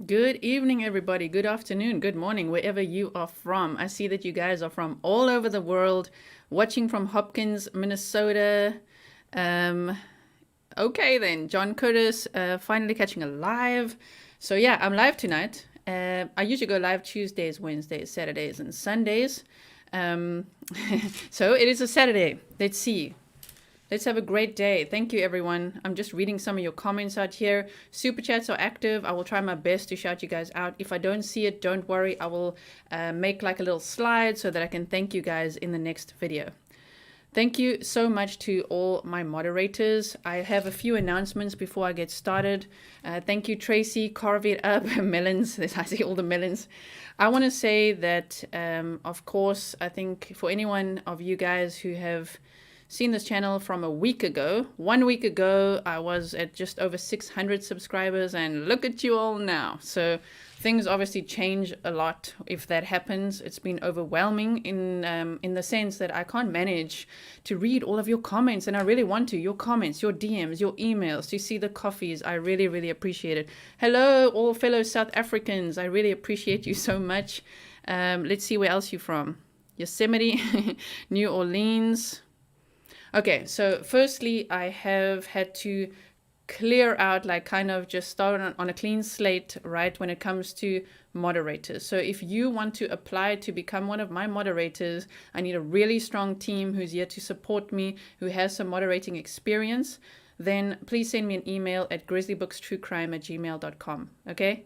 Good evening, everybody. Good afternoon, good morning, wherever you are from. I see that you guys are from all over the world, watching from Hopkins, Minnesota. Um, okay, then, John Curtis, finally catching a live. So, yeah, I'm live tonight. I usually go live Tuesdays, Wednesdays, Saturdays, and Sundays. Um, so, it is a Saturday. Let's see. Let's have a great day. Thank you, everyone. I'm just reading some of your comments out here. Super chats are active. I will try my best to shout you guys out. If I don't see it, don't worry. I will make like a little slide so that I can thank you guys in the next video. Thank you so much to all my moderators. I have a few announcements before I get started. Thank you, Tracy. Carve it up. Melons. I see all the melons. I want to say that, of course, I think for anyone of you guys who have seen this channel from a week ago. 1 week ago, I was at just over 600 subscribers, and look at you all now. So things obviously change a lot if that happens. It's been overwhelming in the sense that I can't manage to read all of your comments, and I really want to. Your comments, your DMs, your emails, to see the coffees. I really, really appreciate it. Hello, all fellow South Africans. I really appreciate you so much. Let's see where else you're from. Yosemite, New Orleans. Okay, so firstly, I have had to clear out, like kind of just start on a clean slate, right, when it comes to moderators. So if you want to apply to become one of my moderators, I need a really strong team who's here to support me, who has some moderating experience. Then please send me an email at grizzlybooks.truecrime@gmail.com, okay?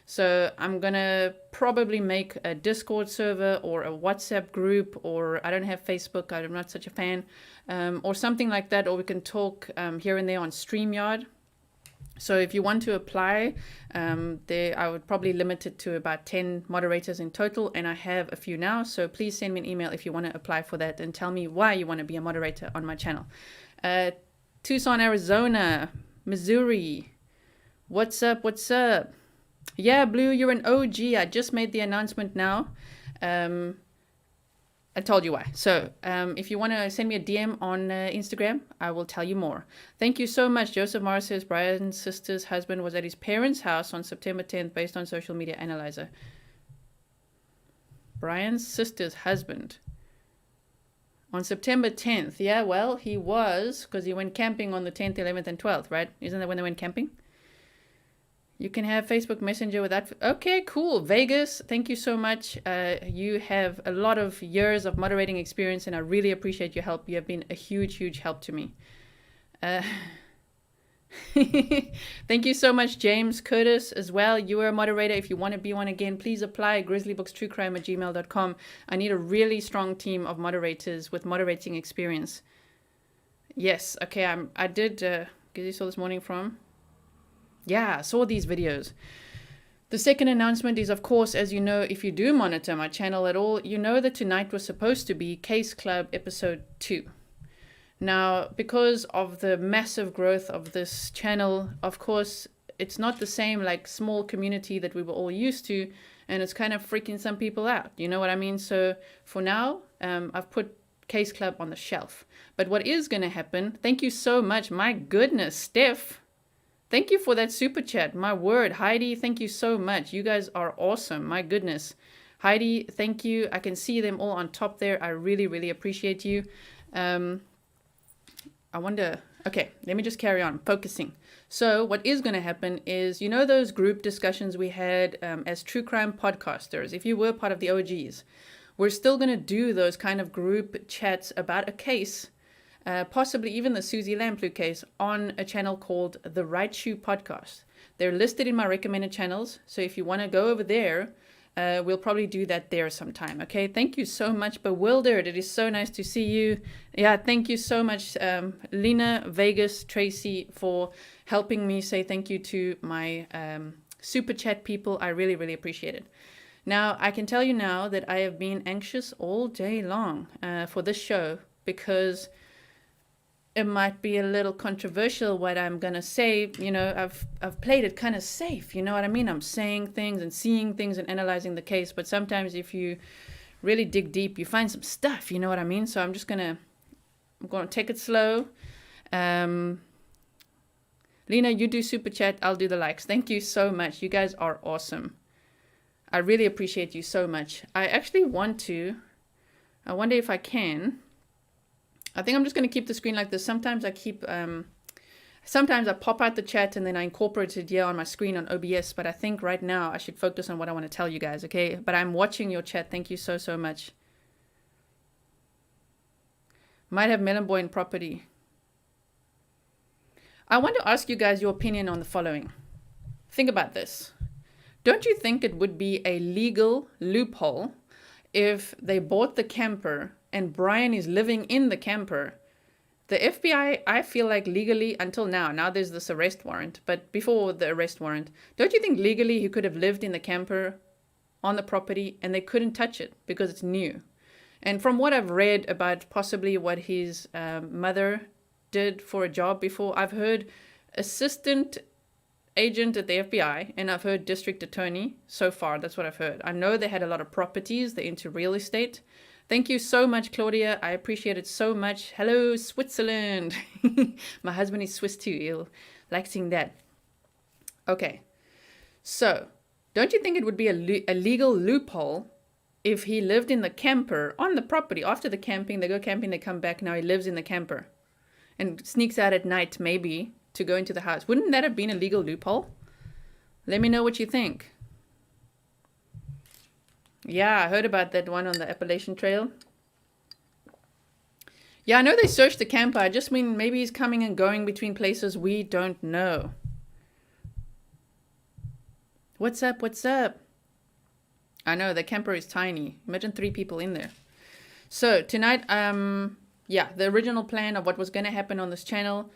So I'm going to probably make a Discord server or a WhatsApp group, or I don't have Facebook. I'm not such a fan, or something like that. Or we can talk here and there on StreamYard. So if you want to apply, I would probably limit it to about 10 moderators in total, and I have a few now. So please send me an email if you want to apply for that and tell me why you want to be a moderator on my channel. Tucson, Arizona, Missouri. What's up? What's up? Yeah, Blue, you're an OG. I just made the announcement now. I told you why. So if you want to send me a DM on Instagram, I will tell you more. Thank you so much. Joseph Morris says Brian's sister's husband was at his parents' house on September 10th based on social media analyzer. Brian's sister's husband. On September 10th. Yeah, well, he was, because he went camping on the 10th, 11th, and 12th, right? Isn't that when they went camping? You can have Facebook Messenger with that. Okay, cool. Vegas, thank you so much. You have a lot of years of moderating experience, and I really appreciate your help. You have been a huge, huge help to me. Thank you so much, James Curtis, as well. You are a moderator. If you want to be one again, please apply. grizzlybooks.truecrime@gmail.com. I need a really strong team of moderators with moderating experience. Yes, okay. I did, because you saw this morning from... Yeah, I saw these videos. The second announcement is, of course, as you know, if you do monitor my channel at all, you know that tonight was supposed to be Case Club episode 2. Now, because of the massive growth of this channel, of course, it's not the same like small community that we were all used to, and it's kind of freaking some people out. You know what I mean? So for now, I've put Case Club on the shelf. But what is going to happen, thank you so much. My goodness, Steph. Thank you for that super chat. My word. Heidi, thank you so much. You guys are awesome. My goodness. Heidi, thank you. I can see them all on top there. I really, really appreciate you. I wonder... Okay, let me just carry on. Focusing. So what is going to happen is, you know those group discussions we had as true crime podcasters, if you were part of the OGs, we're still going to do those kind of group chats about a case, possibly even the Susie Lamplugh case, on a channel called The Right Shoe Podcast. They're listed in my recommended channels, so if you want to go over there, we'll probably do that there sometime, okay? Thank you so much, Bewildered. It is so nice to see you. Yeah, thank you so much, Lena, Vegas, Tracy, for helping me say thank you to my super chat people. I really, really appreciate it. Now, I can tell you now that I have been anxious all day long for this show, because it might be a little controversial what I'm going to say. You know, I've played it kind of safe. You know what I mean? I'm saying things and seeing things and analyzing the case. But sometimes if you really dig deep, you find some stuff. You know what I mean? So I'm going to take it slow. Lena, you do super chat. I'll do the likes. Thank you so much. You guys are awesome. I really appreciate you so much. I actually I wonder if I can. I think I'm just going to keep the screen like this. Sometimes I pop out the chat and then I incorporate it here on my screen on OBS. But I think right now I should focus on what I want to tell you guys, okay? But I'm watching your chat. Thank you so, so much. Might have Melon Boy in property. I want to ask you guys your opinion on the following. Think about this. Don't you think it would be a legal loophole if they bought the camper and Brian is living in the camper? The FBI, I feel like legally, until now there's this arrest warrant, but before the arrest warrant, don't you think legally he could have lived in the camper on the property and they couldn't touch it because it's new? And from what I've read about possibly what his mother did for a job before, I've heard assistant agent at the FBI and I've heard district attorney so far. That's what I've heard. I know they had a lot of properties. They're into real estate. Thank you so much, Claudia. I appreciate it so much. Hello, Switzerland. My husband is Swiss too. He'll like seeing that. Okay. So, don't you think it would be a legal loophole if he lived in the camper on the property? After the camping, they go camping, they come back. Now he lives in the camper and sneaks out at night maybe to go into the house. Wouldn't that have been a legal loophole? Let me know what you think. Yeah, I heard about that one on the Appalachian Trail. Yeah, I know they searched the camper. I just mean maybe he's coming and going between places we don't know. What's up? What's up? I know, the camper is tiny. Imagine 3 people in there. So tonight, yeah, the original plan of what was going to happen on this channel,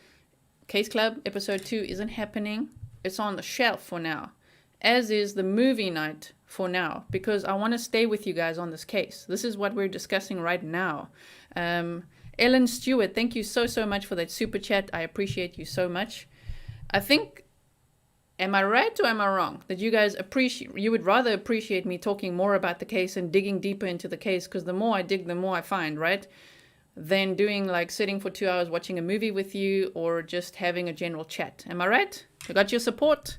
Case Club episode 2 isn't happening. It's on the shelf for now, as is the movie night for now, because I want to stay with you guys on this case. This is what we're discussing right now. Ellen Stewart, thank you so, so much for that super chat. I appreciate you so much. I think, am I right or am I wrong that you guys you would rather appreciate me talking more about the case and digging deeper into the case, because the more I dig, the more I find, right? Than doing like sitting for 2 hours watching a movie with you or just having a general chat. Am I right? I got your support.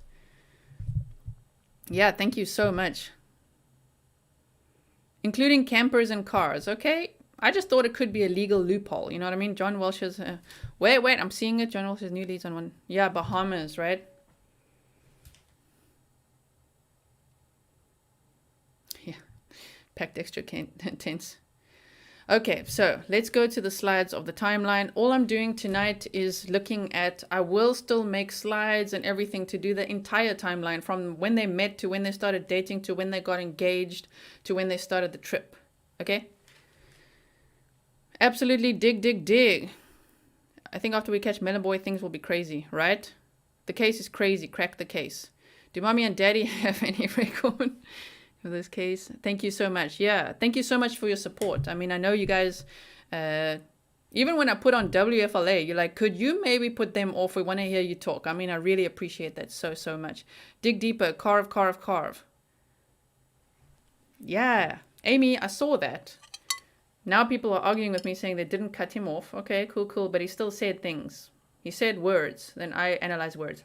Yeah, thank you so much. Including campers and cars, okay? I just thought it could be a legal loophole, you know what I mean? John Welsh's, wait, I'm seeing it. John Welsh's new leads on one. Yeah, Bahamas, right? Yeah, packed extra tents. Okay, so let's go to the slides of the timeline. All I'm doing tonight is looking at, I will still make slides and everything to do the entire timeline from when they met to when they started dating to when they got engaged to when they started the trip. Okay? Absolutely dig. I think after we catch Melon Boy, things will be crazy, right? The case is crazy. Crack the case. Do mommy and daddy have any record for this case? Thank you so much. Yeah, thank you so much for your support. I mean, I know you guys, even when I put on WFLA, you're like, could you maybe put them off? We want to hear you talk. I mean, I really appreciate that so, so much. Dig deeper. Carve. Yeah, Amy, I saw that. Now people are arguing with me saying they didn't cut him off. Okay, cool. But he still said things. He said words. Then I analyze words.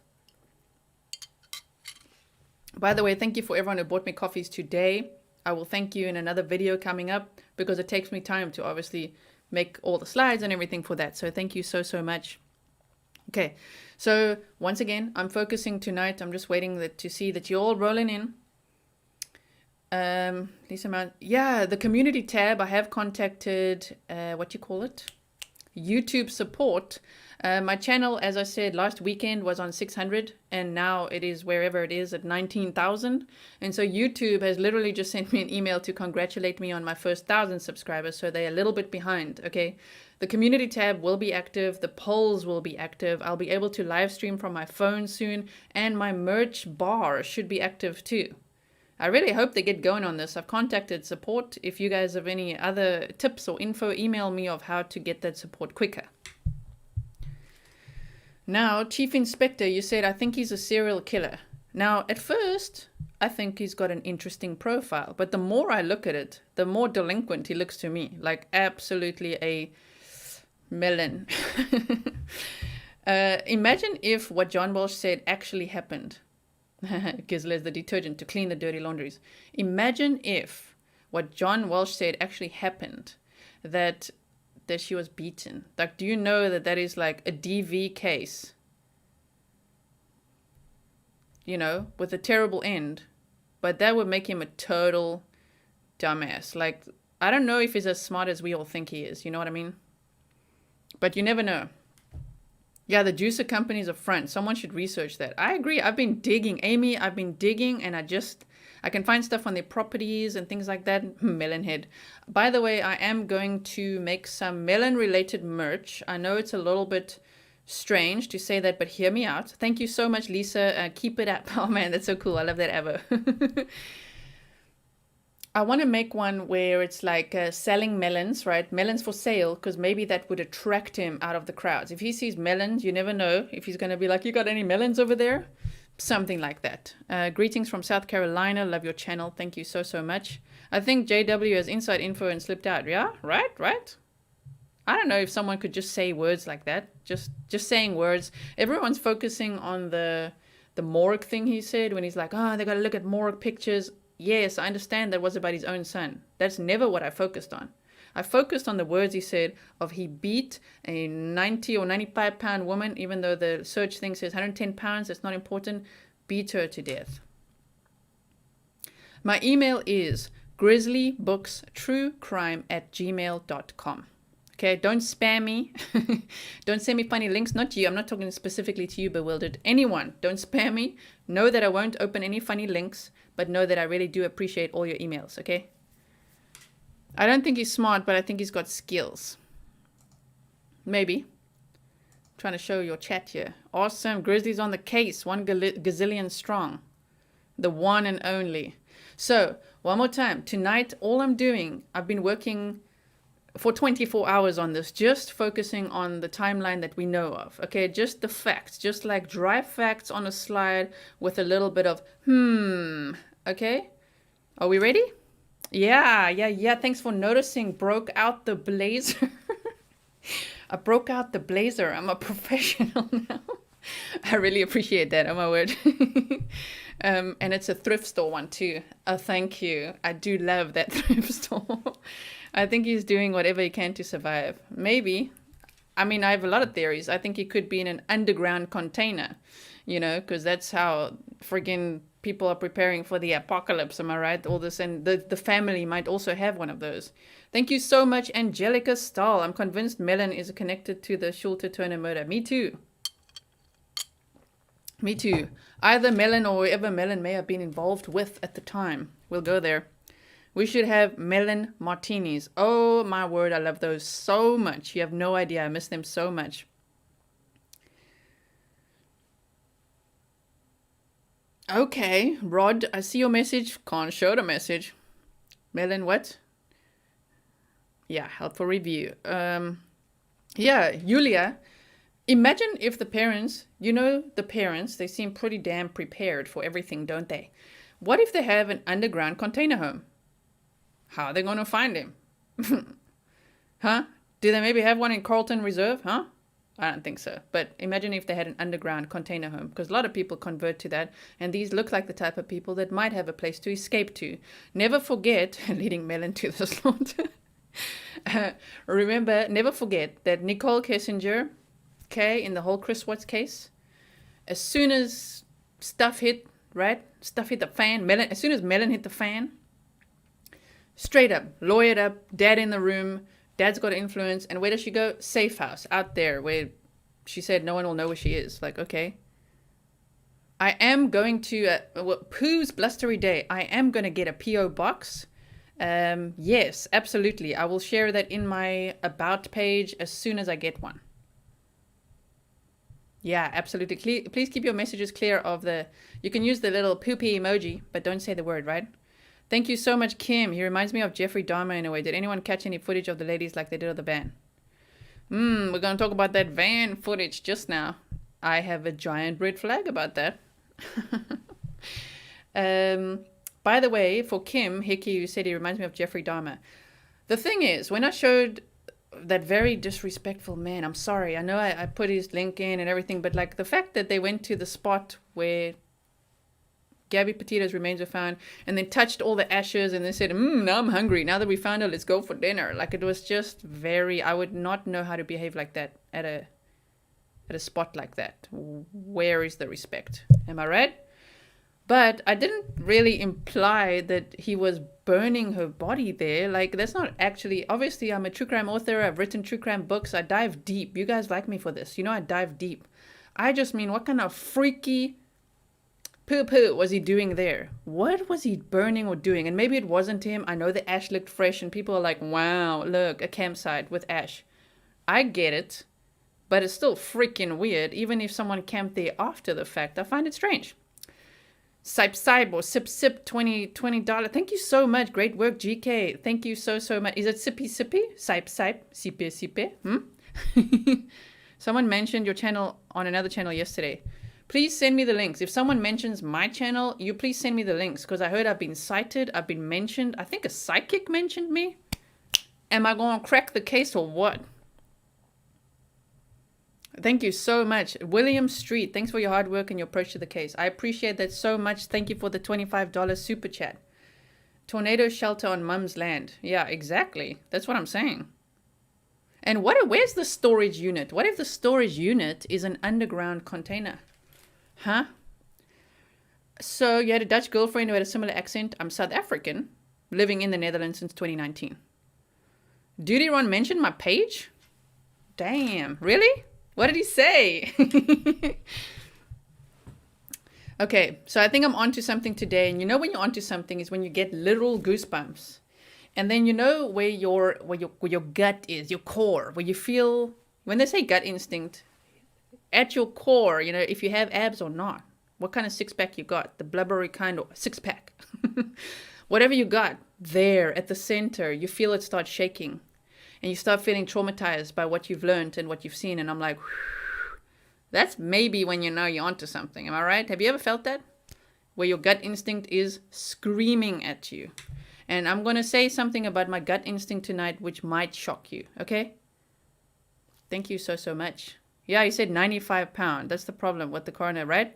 By the way, thank you for everyone who bought me coffees today. I will thank you in another video coming up because it takes me time to obviously make all the slides and everything for that. So thank you so, so much. Okay, so once again, I'm focusing tonight. I'm just waiting to see that you're all rolling in. Lisa Mount, yeah, the community tab, I have contacted, YouTube support. My channel, as I said, last weekend was on 600 and now it is wherever it is at 19,000. And so YouTube has literally just sent me an email to congratulate me on my first 1,000 subscribers. So they're a little bit behind. Okay. The community tab will be active. The polls will be active. I'll be able to live stream from my phone soon, and my merch bar should be active too. I really hope they get going on this. I've contacted support. If you guys have any other tips or info, email me of how to get that support quicker. Now, Chief Inspector, you said, I think he's a serial killer. Now, at first, I think he's got an interesting profile. But the more I look at it, the more delinquent he looks to me. Like absolutely a melon. Imagine if what John Walsh said actually happened. Gisela is the detergent to clean the dirty laundries. Imagine if what John Walsh said actually happened, that she was beaten. Like, do you know that that is like a DV case? You know, with a terrible end. But that would make him a total dumbass. Like, I don't know if he's as smart as we all think he is. You know what I mean? But you never know. Yeah, the juicer company is a front. Someone should research that. I agree. I've been digging. Amy, I've been digging, and I can find stuff on their properties and things like that. Melon head. By the way, I am going to make some melon-related merch. I know it's a little bit strange to say that, but hear me out. Thank you so much, Lisa. Keep it up. Oh, man, that's so cool. I love that ever. I want to make one where it's like selling melons, right? Melons for sale, because maybe that would attract him out of the crowds. If he sees melons, you never know if he's going to be like, you got any melons over there? Something like that. Greetings from South Carolina. Love your channel. Thank you so much. I think JW has inside info and slipped out. Yeah, right? I don't know if someone could just say words like that. Just saying words. Everyone's focusing on the morgue thing he said when he's like, oh, they got to look at morgue pictures. Yes, I understand that was about his own son. That's never what I focused on. I focused on the words he said of he beat a 90 or 95 pound woman, even though the search thing says 110 pounds. That's not important. Beat her to death. My email is grizzlybookstruecrime@gmail.com. Okay, don't spam me. Don't send me funny links. Not you. I'm not talking specifically to you, Bewildered. Anyone, don't spam me. Know that I won't open any funny links, but know that I really do appreciate all your emails, okay? I don't think he's smart, but I think he's got skills. Maybe. I'm trying to show your chat here. Awesome. Grizzlies on the case. 1 gazillion strong. The one and only. So, one more time. Tonight, all I'm doing, I've been working for 24 hours on this, just focusing on the timeline that we know of. Okay, just the facts, just like dry facts on a slide with a little bit of okay? Are we ready? Yeah. Thanks for noticing. Broke out the blazer. I broke out the blazer. I'm a professional now. I really appreciate that. Oh my word. And it's a thrift store one too. Oh, thank you. I do love that thrift store. I think he's doing whatever he can to survive. Maybe. I mean, I have a lot of theories. I think he could be in an underground container, you know, because that's how friggin' people are preparing for the apocalypse. Am I right? All this, and the family might also have one of those. Thank you so much, Angelica Stahl. I'm convinced Melon is connected to the Schulte-Turner murder. Me too. Me too. Either Melon or whoever Melon may have been involved with at the time. We'll go there. We should have melon martinis. Oh my word, I love those so much. You have no idea. I miss them so much. Okay, Rod, I see your message. Can't show the message. Melon, what? Yeah, helpful review. Yeah, Julia. Imagine if the parents, you know, the parents, they seem pretty damn prepared for everything, don't they? What if they have an underground container home? How are they going to find him? Huh? Do they maybe have one in Carlton Reserve? Huh? I don't think so. But imagine if they had an underground container home, because a lot of people convert to that, and these look like the type of people that might have a place to escape to. Never forget, leading Melon to the slaughter. Remember, never forget that Nicole Kessinger, okay, in the whole Chris Watts case, as soon as stuff hit, right? Stuff hit the fan. Melon, as soon as Melon hit the fan, straight up, lawyered up, dad in the room, dad's got influence, and where does she go? Safe house, out there, where she said no one will know where she is. Like, okay. I am going to, Pooh's Blustery Day, I am going to get a P.O. box. Yes, absolutely. I will share that in my About page as soon as I get one. Yeah, absolutely. Please keep your messages clear of the, you can use the little poopy emoji, but don't say the word, right? Thank you so much, Kim. He reminds me of Jeffrey Dahmer in a way. Did anyone catch any footage of the ladies like they did of the van? We're going to talk about that van footage just now. I have a giant red flag about that. By the way, for Kim, Hickey, who said he reminds me of Jeffrey Dahmer. The thing is, when I showed that very disrespectful man. I'm sorry. I know I put his link in and everything, but like the fact that they went to the spot where Gabby Petito's remains were found and then touched all the ashes and then said, now I'm hungry. Now that we found her, let's go for dinner. Like it was just very, I would not know how to behave like that at a spot like that. Where is the respect? Am I right? But I didn't really imply that he was burning her body there. Like, that's not actually... Obviously, I'm a true crime author. I've written true crime books. I dive deep. You guys like me for this. You know I dive deep. I just mean, what kind of freaky poo-poo was he doing there? What was he burning or doing? And maybe it wasn't him. I know the ash looked fresh, and people are like, wow, look, a campsite with ash. I get it. But it's still freaking weird. Even if someone camped there after the fact, I find it strange. Sipe or Sip $20. Thank you so much. Great work, GK. Thank you so much. Is it Sippy? Sipe? Someone mentioned your channel on another channel yesterday. Please send me the links. If someone mentions my channel, you please send me the links, because I heard I've been cited, I've been mentioned. I think a psychic mentioned me. Am I going to crack the case or what? Thank you so much. William Street, thanks for your hard work and your approach to the case. I appreciate that so much. Thank you for the $25 super chat. Tornado shelter on mum's land. Yeah, exactly. That's what I'm saying. And where's the storage unit? What if the storage unit is an underground container? Huh? So you had a Dutch girlfriend who had a similar accent. I'm South African, living in the Netherlands since 2019. Duty Ron mentioned my page? Damn, really? What did he say? Okay, so I think I'm onto something today. And you know when you're onto something is when you get literal goosebumps. And then you know where your gut is, your core, where you feel, when they say gut instinct, at your core, you know, if you have abs or not, what kind of six-pack you got, the blubbery kind or six-pack. Whatever you got, there at the center, you feel it start shaking. And you start feeling traumatized by what you've learned and what you've seen. And I'm like, whew, that's maybe when you know you're onto something. Am I right? Have you ever felt that? Where your gut instinct is screaming at you. And I'm going to say something about my gut instinct tonight, which might shock you. Okay? Thank you so much. Yeah, you said 95 pounds. That's the problem with the coroner, right?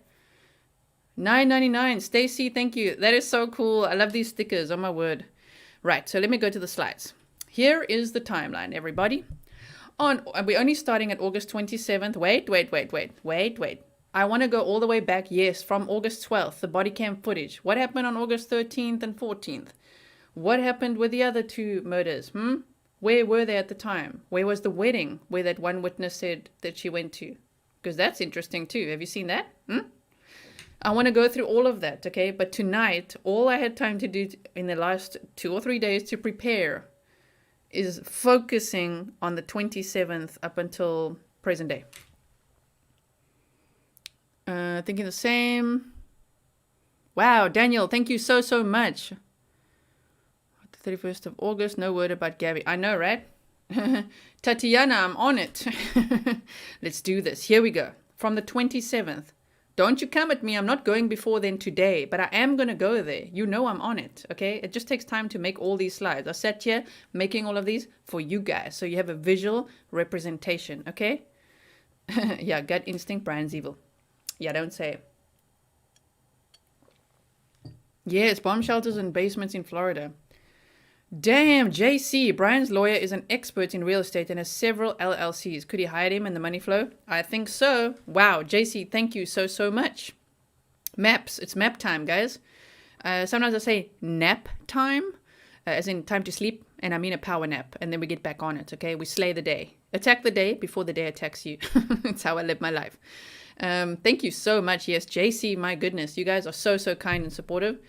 $9.99. Stacy, thank you. That is so cool. I love these stickers. Oh, my word. Right. So let me go to the slides. Here is the timeline, everybody. We're only starting at August 27th. Wait. I want to go all the way back, yes, from August 12th, the body cam footage. What happened on August 13th and 14th? What happened with the other two murders? Where were they at the time? Where was the wedding where that one witness said that she went to? Because that's interesting too. Have you seen that? I want to go through all of that, okay? But tonight, all I had time to do in the last 2 or 3 days to prepare is focusing on the 27th up until present day. Thinking the same. Wow, Daniel, thank you so much. The 31st of August, no word about Gabby. I know, right? Tatiana, I'm on it. Let's do this. Here we go. From the 27th. Don't you come at me. I'm not going before then today, but I am going to go there. You know I'm on it, okay? It just takes time to make all these slides. I sat here making all of these for you guys, so you have a visual representation, okay? Yeah, gut instinct, Brian's evil. Yeah, don't say it. Yes, bomb shelters and basements in Florida. Damn, JC, Brian's lawyer is an expert in real estate and has several LLCs. Could he hide him in the money flow? I think so. Wow, JC, thank you so much. Maps, it's map time, guys. Sometimes I say nap time, as in time to sleep, and I mean a power nap, and then we get back on it, okay? We slay the day. Attack the day before the day attacks you. That's how I live my life. Thank you so much. Yes, JC, my goodness, you guys are so kind and supportive.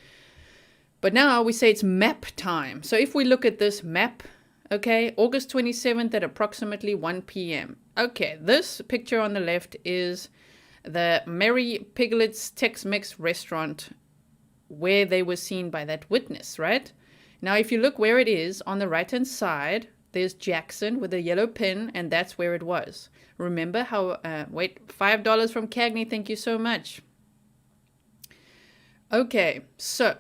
But now we say it's map time. So if we look at this map, okay, August 27th at approximately 1 p.m. Okay, this picture on the left is the Mary Piglet's Tex-Mex restaurant where they were seen by that witness, right? Now, if you look where it is, on the right-hand side, there's Jackson with a yellow pin, and that's where it was. Remember how, $5 from Cagney, thank you so much. Okay, so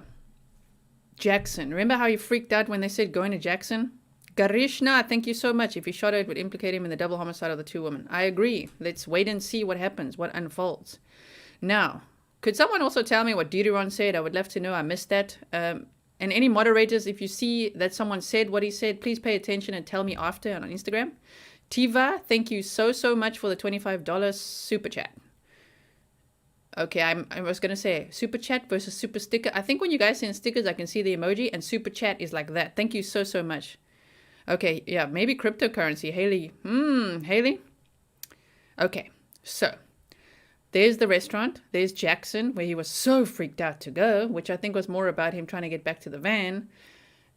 Jackson. Remember how you freaked out when they said going to Jackson? Karishna, thank you so much. If he shot her, it would implicate him in the double homicide of the two women. I agree. Let's wait and see what happens, what unfolds. Now, could someone also tell me what Deuteron said? I would love to know. I missed that. And any moderators, if you see that someone said what he said, please pay attention and tell me after on Instagram. Tiva, thank you so much for the $25 super chat. Okay, I was going to say super chat versus super sticker. I think when you guys send stickers, I can see the emoji, and super chat is like that. Thank you so much. Okay, yeah, maybe cryptocurrency. Haley. Haley? Okay, so there's the restaurant. There's Jackson, where he was so freaked out to go, which I think was more about him trying to get back to the van.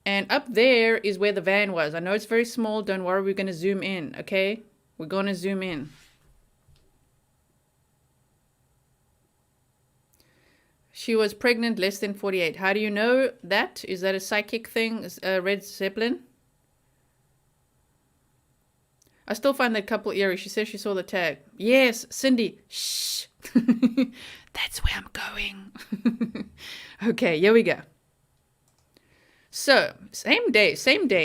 And up there is where the van was. I know it's very small. Don't worry, we're going to zoom in, okay? We're going to zoom in. She was pregnant less than 48. How do you know that? Is that a psychic thing, Red Zeppelin? I still find that couple eerie. She says she saw the tag. Yes, Cindy. Shh. That's where I'm going. Okay, here we go. So, same day,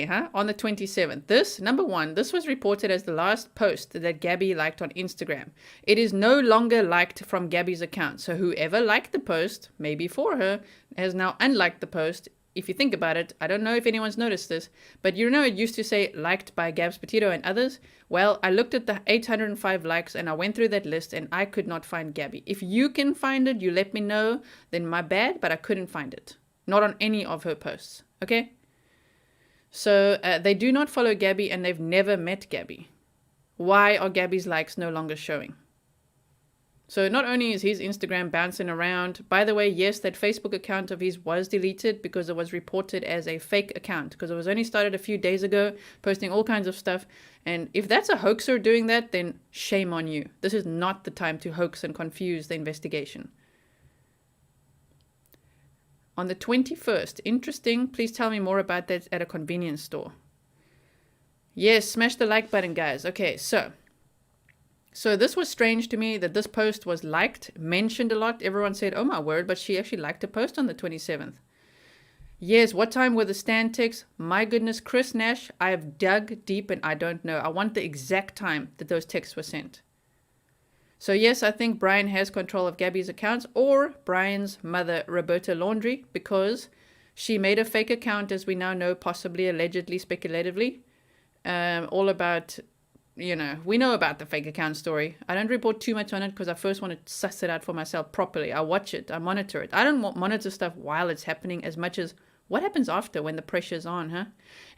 huh? On the 27th. This, number one, this was reported as the last post that Gabby liked on Instagram. It is no longer liked from Gabby's account. So whoever liked the post, maybe for her, has now unliked the post. If you think about it, I don't know if anyone's noticed this, but you know it used to say liked by Gabs Petito and others. Well, I looked at the 805 likes and I went through that list and I could not find Gabby. If you can find it, you let me know, then my bad, but I couldn't find it. Not on any of her posts. Okay? So they do not follow Gabby and they've never met Gabby. Why are Gabby's likes no longer showing? So not only is his Instagram bouncing around, by the way, yes, that Facebook account of his was deleted because it was reported as a fake account because it was only started a few days ago, posting all kinds of stuff. And if that's a hoaxer doing that, then shame on you. This is not the time to hoax and confuse the investigation. On the 21st, interesting, please tell me more about that at a convenience store. Yes, smash the like button, guys. Okay, so this was strange to me that this post was liked, mentioned a lot. Everyone said, oh my word, but she actually liked a post on the 27th. Yes, what time were the stand texts? My goodness, Chris Nash, I have dug deep and I don't know. I want the exact time that those texts were sent. So yes, I think Brian has control of Gabby's accounts or Brian's mother, Roberta Laundrie, because she made a fake account, as we now know, possibly, allegedly, speculatively, all about, you know, we know about the fake account story. I don't report too much on it because I first want to suss it out for myself properly. I watch it. I monitor it. I don't monitor stuff while it's happening as much as what happens after when the pressure's on, huh?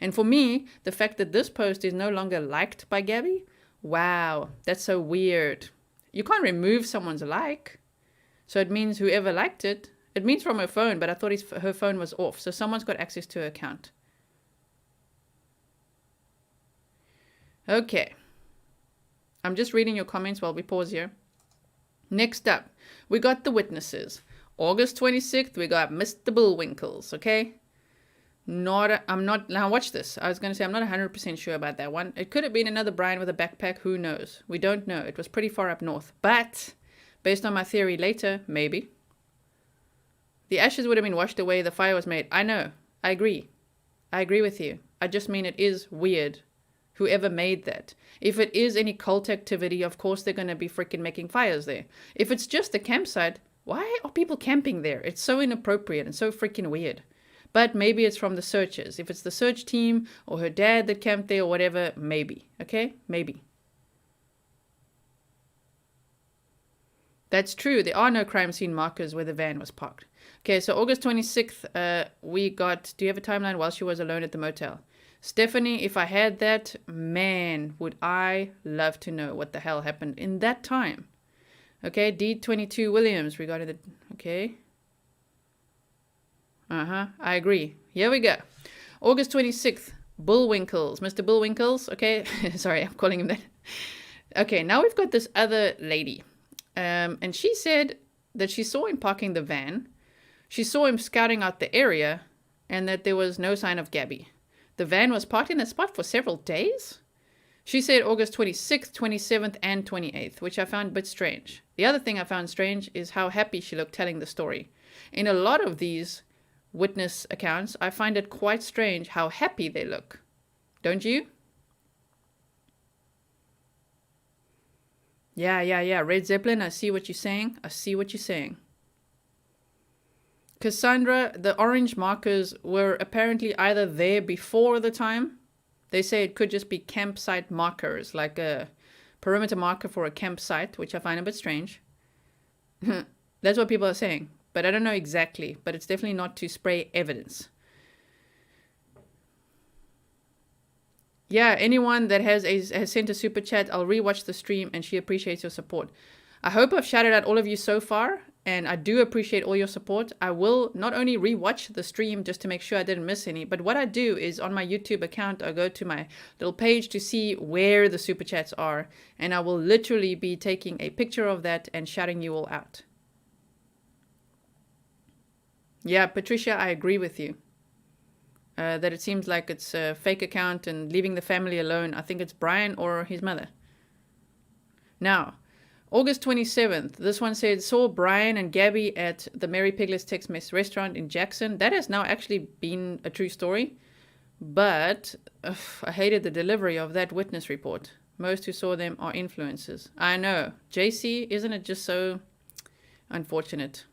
And for me, the fact that this post is no longer liked by Gabby, wow, that's so weird. You can't remove someone's like. So it means whoever liked it, it means from her phone, but I thought her phone was off. So someone's got access to her account. Okay. I'm just reading your comments while we pause here. Next up, we got the witnesses. August 26th, we got Mr. Bullwinkles, okay? Now watch this. I was going to say I'm not 100% sure about that one. It could have been another Brian with a backpack. Who knows? We don't know. It was pretty far up north. But based on my theory later, maybe. The ashes would have been washed away. The fire was made. I know. I agree. I agree with you. I just mean it is weird. Whoever made that. If it is any cult activity, of course they're going to be freaking making fires there. If it's just a campsite, why are people camping there? It's so inappropriate and so freaking weird. But maybe it's from the searchers. If it's the search team or her dad that camped there or whatever, maybe. Okay? Maybe. That's true. There are no crime scene markers where the van was parked. Okay, so August 26th, we got... Do you have a timeline while she was alone at the motel? Stephanie, if I had that, man, would I love to know what the hell happened in that time. Okay, D22 Williams regarding the... Okay. I agree. Here we go. August 26th, Bullwinkles. Mr. Bullwinkles, okay? Sorry, I'm calling him that. Okay, now we've got this other lady. And she said that she saw him parking the van. She saw him scouting out the area and that there was no sign of Gabby. The van was parked in that spot for several days. She said August 26th, 27th, and 28th, which I found a bit strange. The other thing I found strange is how happy she looked telling the story. In a lot of these witness accounts, I find it quite strange how happy they look. Don't you? Yeah. Red Zeppelin, I see what you're saying. I see what you're saying. Cassandra, the orange markers were apparently either there before the time. They say it could just be campsite markers, like a perimeter marker for a campsite, which I find a bit strange. That's what people are saying. But I don't know exactly. But it's definitely not to spray evidence. Yeah, anyone that has sent a super chat, I'll rewatch the stream, and she appreciates your support. I hope I've shouted out all of you so far, and I do appreciate all your support. I will not only rewatch the stream just to make sure I didn't miss any, but what I do is on my YouTube account, I go to my little page to see where the super chats are, and I will literally be taking a picture of that and shouting you all out. Yeah, Patricia, I agree with you. That it seems like it's a fake account and leaving the family alone. I think it's Brian or his mother. Now, August 27th, this one said, saw Brian and Gabby at the Mary Piglet's Tex-Mex restaurant in Jackson. That has now actually been a true story. But I hated the delivery of that witness report. Most who saw them are influencers. I know. JC, isn't it just so unfortunate?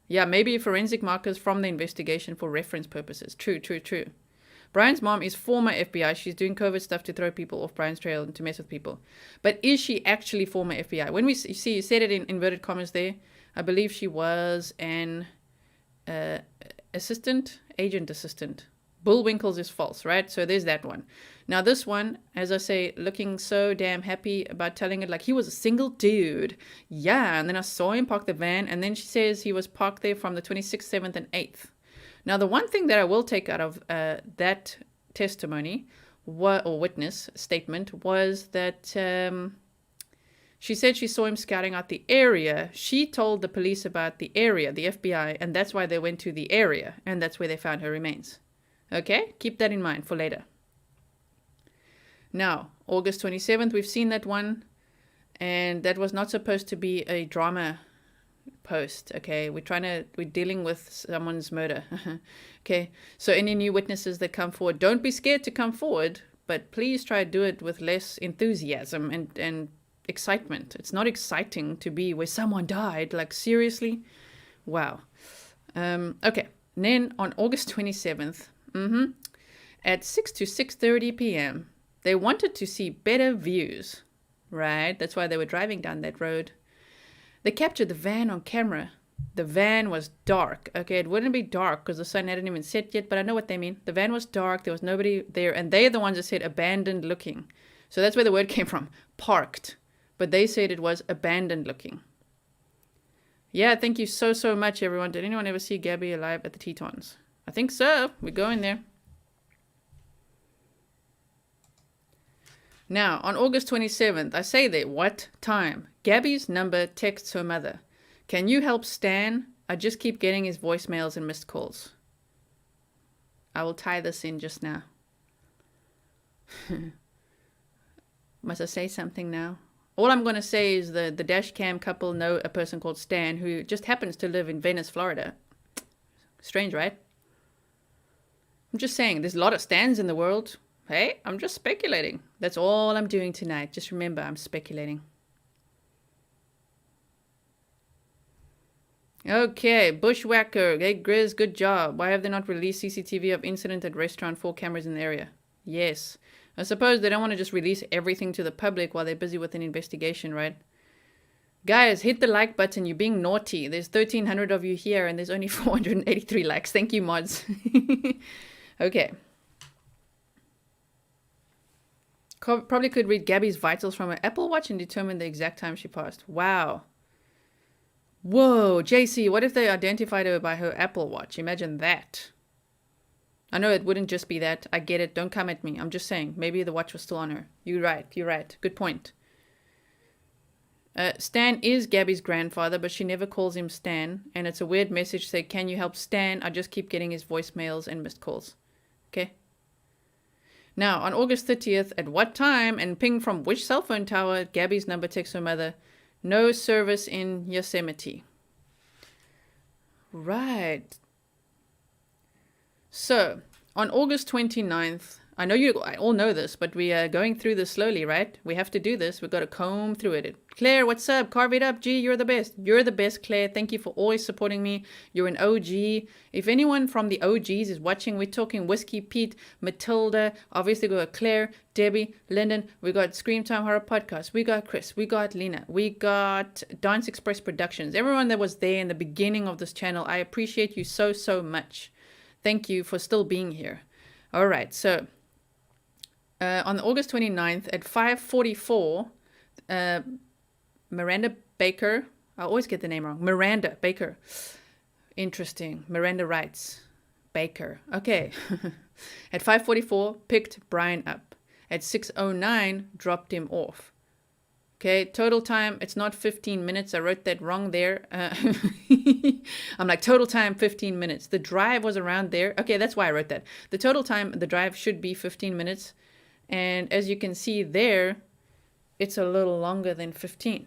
Yeah, maybe forensic markers from the investigation for reference purposes. True. Brian's mom is former FBI. She's doing COVID stuff to throw people off Brian's trail and to mess with people. But is she actually former FBI? When we see, you said it in inverted commas there, I believe she was an agent assistant. Bullwinkles is false, right? So there's that one. Now this one, as I say, looking so damn happy about telling it like he was a single dude. Yeah, and then I saw him park the van, and then she says he was parked there from the 26th, 7th, and 8th. Now the one thing that I will take out of that testimony or witness statement was that she said she saw him scouting out the area. She told the police about the area, the FBI, and that's why they went to the area, and that's where they found her remains. Okay, keep that in mind for later. Now, August 27th, we've seen that one, and that was not supposed to be a drama post, okay? We're dealing with someone's murder, okay? So any new witnesses that come forward, don't be scared to come forward, but please try to do it with less enthusiasm and excitement. It's not exciting to be where someone died, like seriously? Wow. Okay, and then on August 27th, at 6 to 6:30 p.m., they wanted to see better views, right? That's why they were driving down that road. They captured the van on camera. The van was dark. Okay, it wouldn't be dark because the sun hadn't even set yet, but I know what they mean. The van was dark. There was nobody there, and they're the ones that said abandoned looking. So that's where the word came from, parked. But they said it was abandoned looking. Yeah, thank you so much, everyone. Did anyone ever see Gabby alive at the Tetons? I think so. We're going there. Now, on August 27th, I say there, what time? Gabby's number texts her mother. Can you help Stan? I just keep getting his voicemails and missed calls. I will tie this in just now. Must I say something now? All I'm going to say is the dash cam couple know a person called Stan who just happens to live in Venice, Florida. Strange, right? I'm just saying, there's a lot of Stans in the world. Hey, I'm just speculating. That's all I'm doing tonight. Just remember, I'm speculating. Okay, Bushwhacker. Hey, Grizz, good job. Why have they not released CCTV of incident at restaurant, 4 cameras in the area? Yes. I suppose they don't want to just release everything to the public while they're busy with an investigation, right? Guys, hit the like button. You're being naughty. There's 1,300 of you here, and there's only 483 likes. Thank you, mods. Okay. Probably could read Gabby's vitals from her Apple Watch and determine the exact time she passed. Wow. Whoa, JC, what if they identified her by her Apple Watch? Imagine that. I know it wouldn't just be that. I get it. Don't come at me. I'm just saying. Maybe the watch was still on her. You're right. Good point. Stan is Gabby's grandfather, but she never calls him Stan. And it's a weird message say, can you help Stan? I just keep getting his voicemails and missed calls. Okay. Now, on August 30th, at what time and ping from which cell phone tower? Gabby's number texts her mother. No service in Yosemite. Right. So, On August 29th, I know you all know this, but we are going through this slowly, right? We have to do this. We've got to comb through it. Claire, what's up? Carve it up. G, you're the best. You're the best, Claire. Thank you for always supporting me. You're an OG. If anyone from the OGs is watching, we're talking Whiskey Pete, Matilda, obviously we got Claire, Debbie, Lyndon. We got Scream Time Horror Podcast. We got Chris. We got Lena. We got Dance Express Productions. Everyone that was there in the beginning of this channel, I appreciate you so, so much. Thank you for still being here. All right, so on August 29th at 5:44, Miranda Baker, I always get the name wrong, Miranda Baker. Interesting. Miranda writes, Baker. Okay. At 5:44, picked Brian up. At 6:09, dropped him off. Okay, total time, it's not 15 minutes. I wrote that wrong there. I'm like, total time, 15 minutes. The drive was around there. Okay, that's why I wrote that. The total time, the drive should be 15 minutes. And as you can see there, it's a little longer than 15.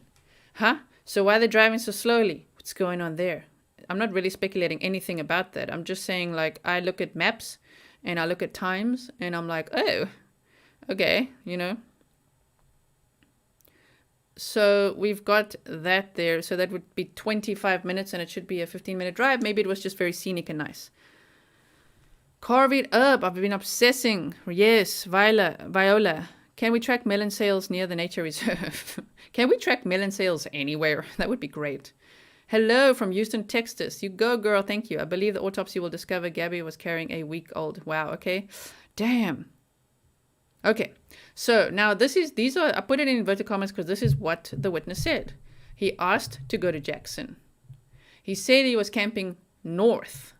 Huh? So why are they driving so slowly? What's going on there? I'm not really speculating anything about that. I'm just saying, like, I look at maps and I look at times and I'm like, oh, okay, you know. So we've got that there. So that would be 25 minutes and it should be a 15-minute drive. Maybe it was just very scenic and nice. Carve it up. I've been obsessing. Yes, Viola. Can we track melon sales near the nature reserve? Can we track melon sales anywhere? That would be great. Hello from Houston, Texas. You go, girl. Thank you. I believe the autopsy will discover Gabby was carrying a week-old. Wow, okay. Damn. Okay, so now these are, I put it in inverted commas because this is what the witness said. He asked to go to Jackson. He said he was camping north.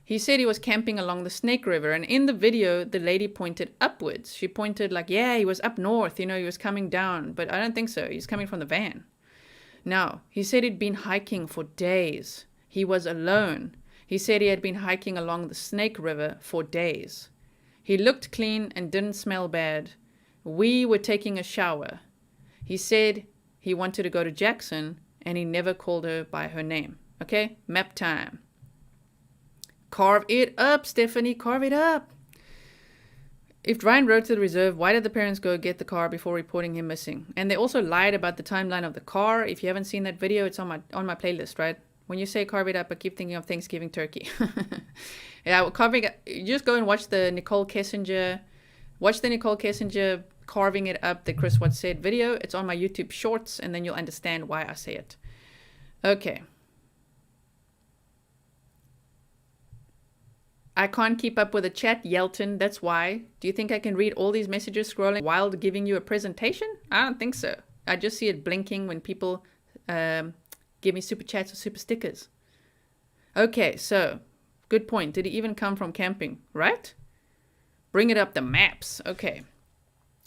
He said he was camping along the Snake River, and in the video, the lady pointed upwards. She pointed like, yeah, he was up north, you know, he was coming down, but I don't think so. He's coming from the van. Now, he said he'd been hiking for days. He was alone. He said he had been hiking along the Snake River for days. He looked clean and didn't smell bad. We were taking a shower. He said he wanted to go to Jackson, and he never called her by her name. Okay, map time. Carve it up, Stephanie, carve it up. If Ryan rode to the reserve, why did the parents go get the car before reporting him missing? And they also lied about the timeline of the car. If you haven't seen that video, it's on my playlist, right? When you say carve it up, I keep thinking of Thanksgiving turkey. Yeah, carving it, just go and watch the Nicole Kessinger carving it up, the Chris What Said video. It's on my YouTube shorts, and then you'll understand why I say it. Okay. I can't keep up with the chat, Yelton. That's why. Do you think I can read all these messages scrolling while giving you a presentation? I don't think so. I just see it blinking when people give me super chats or super stickers. Okay, so good point. Did he even come from camping, right? Bring it up the maps. Okay.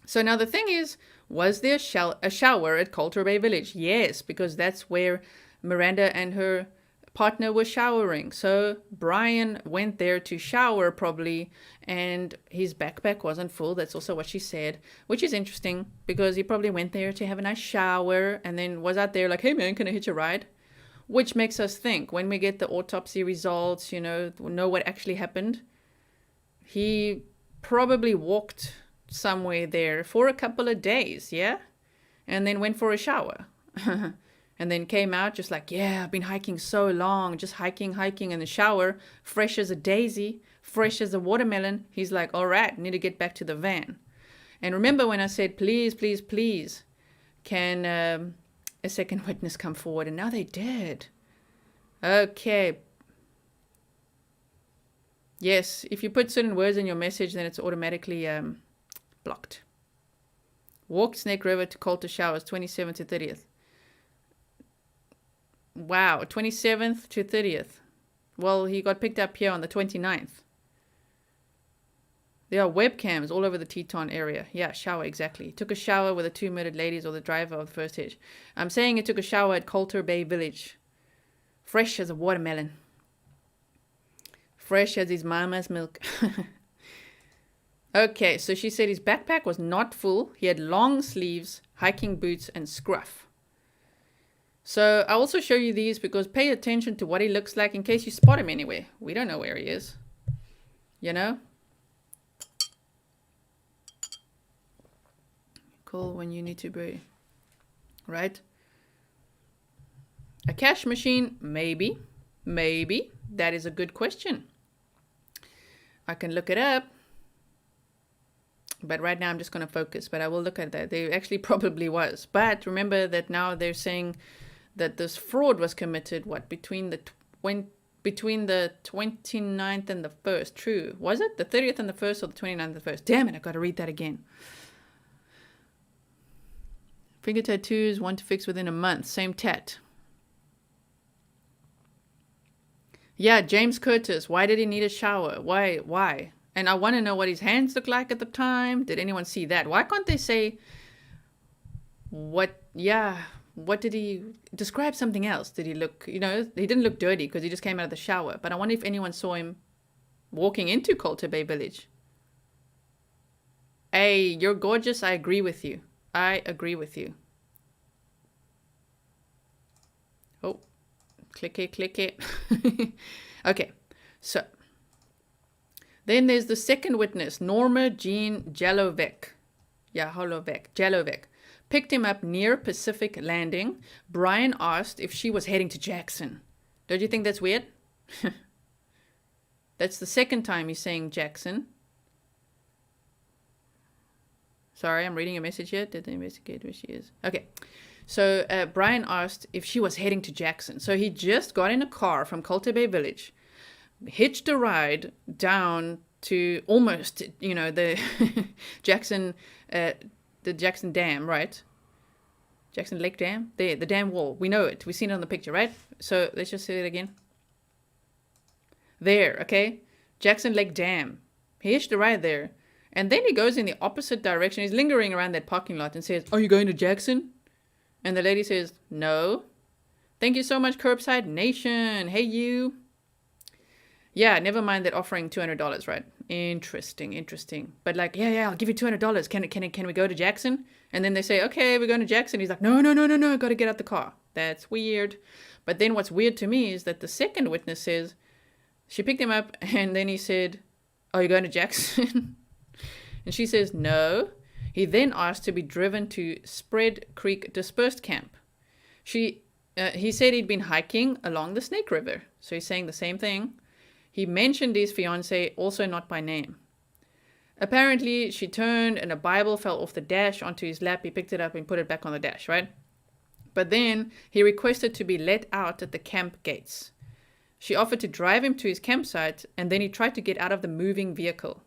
So now the thing is, was there a shower at Coulter Bay Village? Yes, because that's where Miranda and her partner were showering. So Brian went there to shower probably, and his backpack wasn't full. That's also what she said, which is interesting because he probably went there to have a nice shower and then was out there like, hey man, can I hitch a ride? Which makes us think when we get the autopsy results, you know what actually happened. He probably walked somewhere there for a couple of days, yeah? And then went for a shower. And then came out just like, yeah, I've been hiking so long, just hiking in the shower, fresh as a daisy, fresh as a watermelon. He's like, all right, need to get back to the van. And remember when I said, please, please, please, can a second witness come forward? And now they did. Okay. Yes, if you put certain words in your message, then it's automatically blocked. Walked Snake River to Coulter Showers, 27th to 30th. Wow, 27th to 30th. Well, he got picked up here on the 29th. There are webcams all over the Teton area. Yeah, shower, exactly. Took a shower with the two murdered ladies or the driver of the first hitch. I'm saying he took a shower at Coulter Bay Village. Fresh as a watermelon. Fresh as his mama's milk. Okay, so she said his backpack was not full. He had long sleeves, hiking boots, and scruff. So I also show you these because pay attention to what he looks like in case you spot him anywhere. We don't know where he is. You know? Call when you need to be. Right? A cash machine? Maybe. Maybe. That is a good question. I can look it up. But right now I'm just going to focus. But I will look at that. There actually probably was. But remember that now they're saying that this fraud was committed, what, between the 29th and the 1st. True. Was it? The 30th and the 1st or the 29th and the 1st? Damn it, I've got to read that again. Finger tattoos, one to fix within a month. Same tat. Yeah, James Curtis. Why did he need a shower? Why? And I want to know what his hands looked like at the time. Did anyone see that? Why can't they say what did he describe something else? Did he look, he didn't look dirty because he just came out of the shower. But I wonder if anyone saw him walking into Colter Bay Village. Hey, you're gorgeous. I agree with you. I agree with you. Oh, click it. Okay, so then there's the second witness, Norma Jean Jalovec. Jalovec. Picked him up near Pacific Landing. Brian asked if she was heading to Jackson. Don't you think that's weird? That's the second time he's saying Jackson. Sorry, I'm reading a message here. Did they investigate where she is? Okay. So Brian asked if she was heading to Jackson. So he just got in a car from Colter Bay Village, hitched a ride down to almost, the Jackson, the Jackson Dam, right? Jackson Lake Dam? There, the dam wall. We know it. We've seen it on the picture, right? So let's just say it again. There, okay? Jackson Lake Dam. He hitched a ride there. And then he goes in the opposite direction. He's lingering around that parking lot and says, "Are you going to Jackson?" And the lady says, "No." "Thank you so much, Curbside Nation. Hey, you." Yeah, never mind that offering $200, right? Interesting. But like, yeah, I'll give you $200. Can we go to Jackson? And then they say, "Okay, we're going to Jackson." He's like, no, I got to get out the car. That's weird. But then what's weird to me is that the second witness says, she picked him up and then he said, "Are you going to Jackson?" And she says, "No." He then asked to be driven to Spread Creek Dispersed Camp. He said he'd been hiking along the Snake River. So he's saying the same thing. He mentioned his fiancée, also not by name. Apparently, she turned and a Bible fell off the dash onto his lap. He picked it up and put it back on the dash, right? But then he requested to be let out at the camp gates. She offered to drive him to his campsite, and then he tried to get out of the moving vehicle.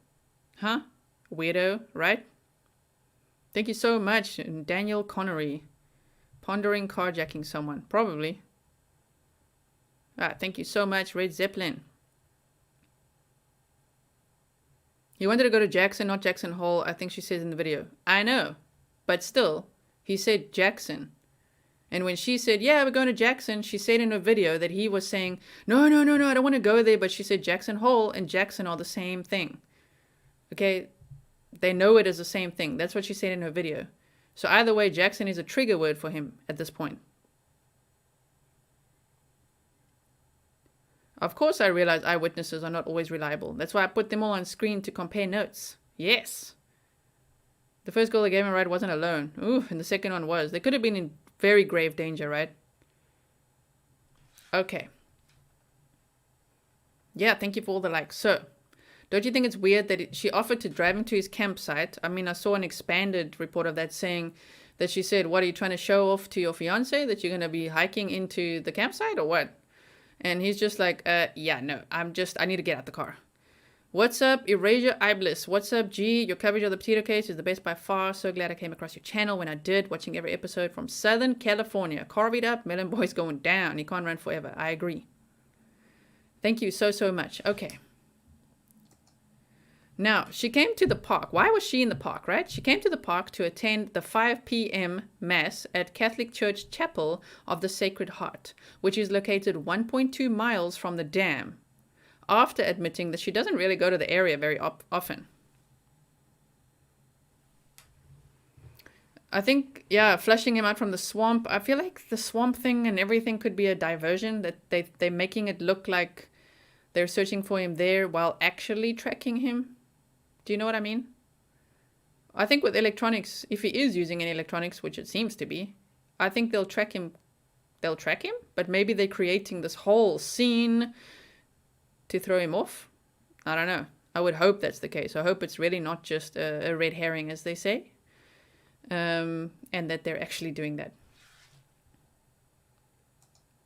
Huh? Weirdo, right? Thank you so much, Daniel Connery. Pondering carjacking someone. Probably. Thank you so much, Red Zeppelin. He wanted to go to Jackson, not Jackson Hole, I think she says in the video. I know. But still, he said Jackson. And when she said, "Yeah, we're going to Jackson," she said in her video that he was saying, No, I don't want to go there. But she said Jackson Hole and Jackson are the same thing. Okay? They know it as the same thing. That's what she said in her video. So either way, Jackson is a trigger word for him at this point. Of course, I realize eyewitnesses are not always reliable. That's why I put them all on screen to compare notes. Yes. The first girl that gave me a ride wasn't alone. Ooh, and the second one was. They could have been in very grave danger, right? Okay. Yeah, thank you for all the likes. So, don't you think it's weird that she offered to drive him to his campsite? I mean, I saw an expanded report of that saying that she said, "What, are you trying to show off to your fiance that you're going to be hiking into the campsite or what?" And he's just like, yeah, no, I need to get out the car. What's up, Erasure Iblis? What's up, G? Your coverage of the potato case is the best by far. So glad I came across your channel when I did, watching every episode from Southern California. Carve it up, Melon Boy's going down. He can't run forever. I agree. Thank you so much. Okay. Now, she came to the park. Why was she in the park, right? She came to the park to attend the 5 p.m. Mass at Catholic Church Chapel of the Sacred Heart, which is located 1.2 miles from the dam, after admitting that she doesn't really go to the area very often. I think, yeah, flushing him out from the swamp. I feel like the swamp thing and everything could be a diversion, that they're making it look like they're searching for him there while actually tracking him. Do you know what I mean? I think with electronics, if he is using any electronics, which it seems to be, I think they'll track him. They'll track him, but maybe they're creating this whole scene to throw him off. I don't know. I would hope that's the case. I hope it's really not just a red herring, as they say, and that they're actually doing that.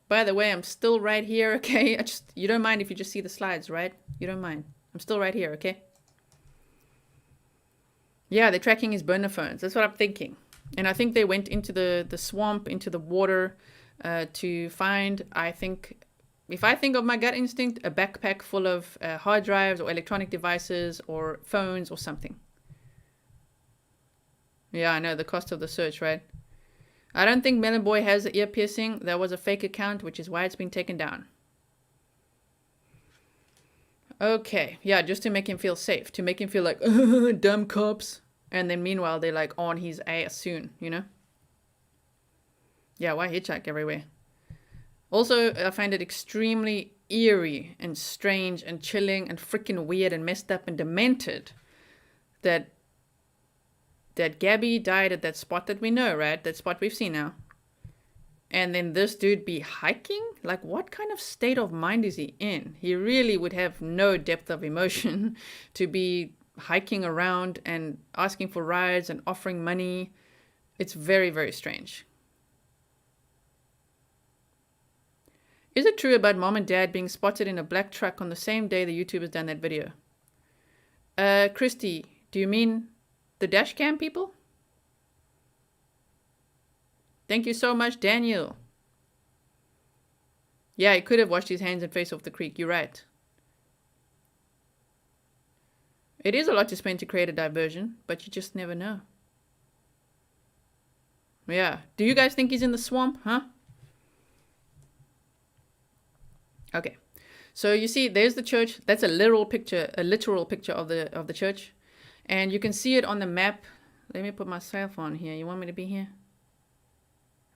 By the way, I'm still right here, okay? You don't mind if you just see the slides, right? You don't mind. I'm still right here, okay? Yeah, they're tracking his burner phones. That's what I'm thinking. And I think they went into the swamp, into the water, to find, I think, if I think of my gut instinct, a backpack full of hard drives or electronic devices or phones or something. Yeah, I know, the cost of the search, right? I don't think Melon Boy has the ear piercing. That was a fake account, which is why it's been taken down. Okay, yeah, just to make him feel safe. To make him feel like, dumb cops. And then meanwhile, they're like on his ass soon, you know? Yeah, why hitchhike everywhere? Also, I find it extremely eerie and strange and chilling and freaking weird and messed up and demented that Gabby died at that spot that we know, right? That spot we've seen now. And then this dude be hiking? Like, what kind of state of mind is he in? He really would have no depth of emotion to be hiking around and asking for rides and offering money. It's very, very strange. Is it true about mom and dad being spotted in a black truck on the same day the YouTubers done that video? Christy, do you mean the dash cam people? Thank you so much, Daniel. Yeah, he could have washed his hands and face off the creek. You're right. It is a lot to spend to create a diversion, but you just never know. Yeah. Do you guys think he's in the swamp, huh? Okay. So you see, there's the church. That's a literal picture of the church. And you can see it on the map. Let me put my cell phone here. You want me to be here?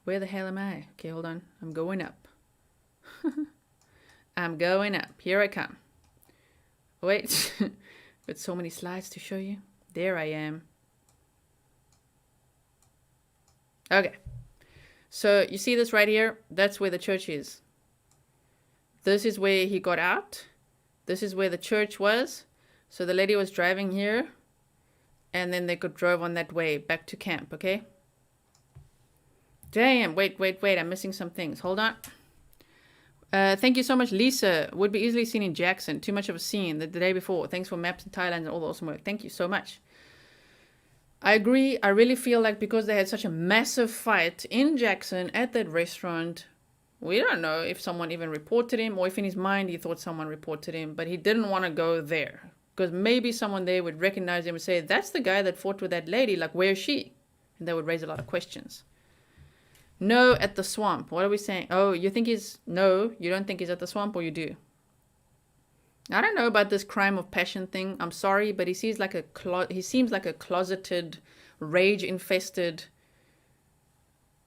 Where the hell am I? Okay, hold on. I'm going up. I'm going up. Here I come. Wait. With so many slides to show you. There I am. Okay. So you see this right here? That's where the church is. This is where he got out. This is where the church was. So the lady was driving here. And then they drove on that way back to camp, okay? Damn, wait. I'm missing some things. Hold on. Thank you so much, Lisa. Would be easily seen in Jackson. Too much of a scene the day before. Thanks for maps in Thailand and all the awesome work. Thank you so much. I agree. I really feel like because they had such a massive fight in Jackson at that restaurant, we don't know if someone even reported him or if in his mind he thought someone reported him, but he didn't want to go there. Because maybe someone there would recognize him and say, that's the guy that fought with that lady. Like, where is she? And that would raise a lot of questions. No, at the swamp. What are we saying? Oh, you think he's... No, you don't think he's at the swamp, or you do? I don't know about this crime of passion thing. I'm sorry, but he seems like a closeted, rage-infested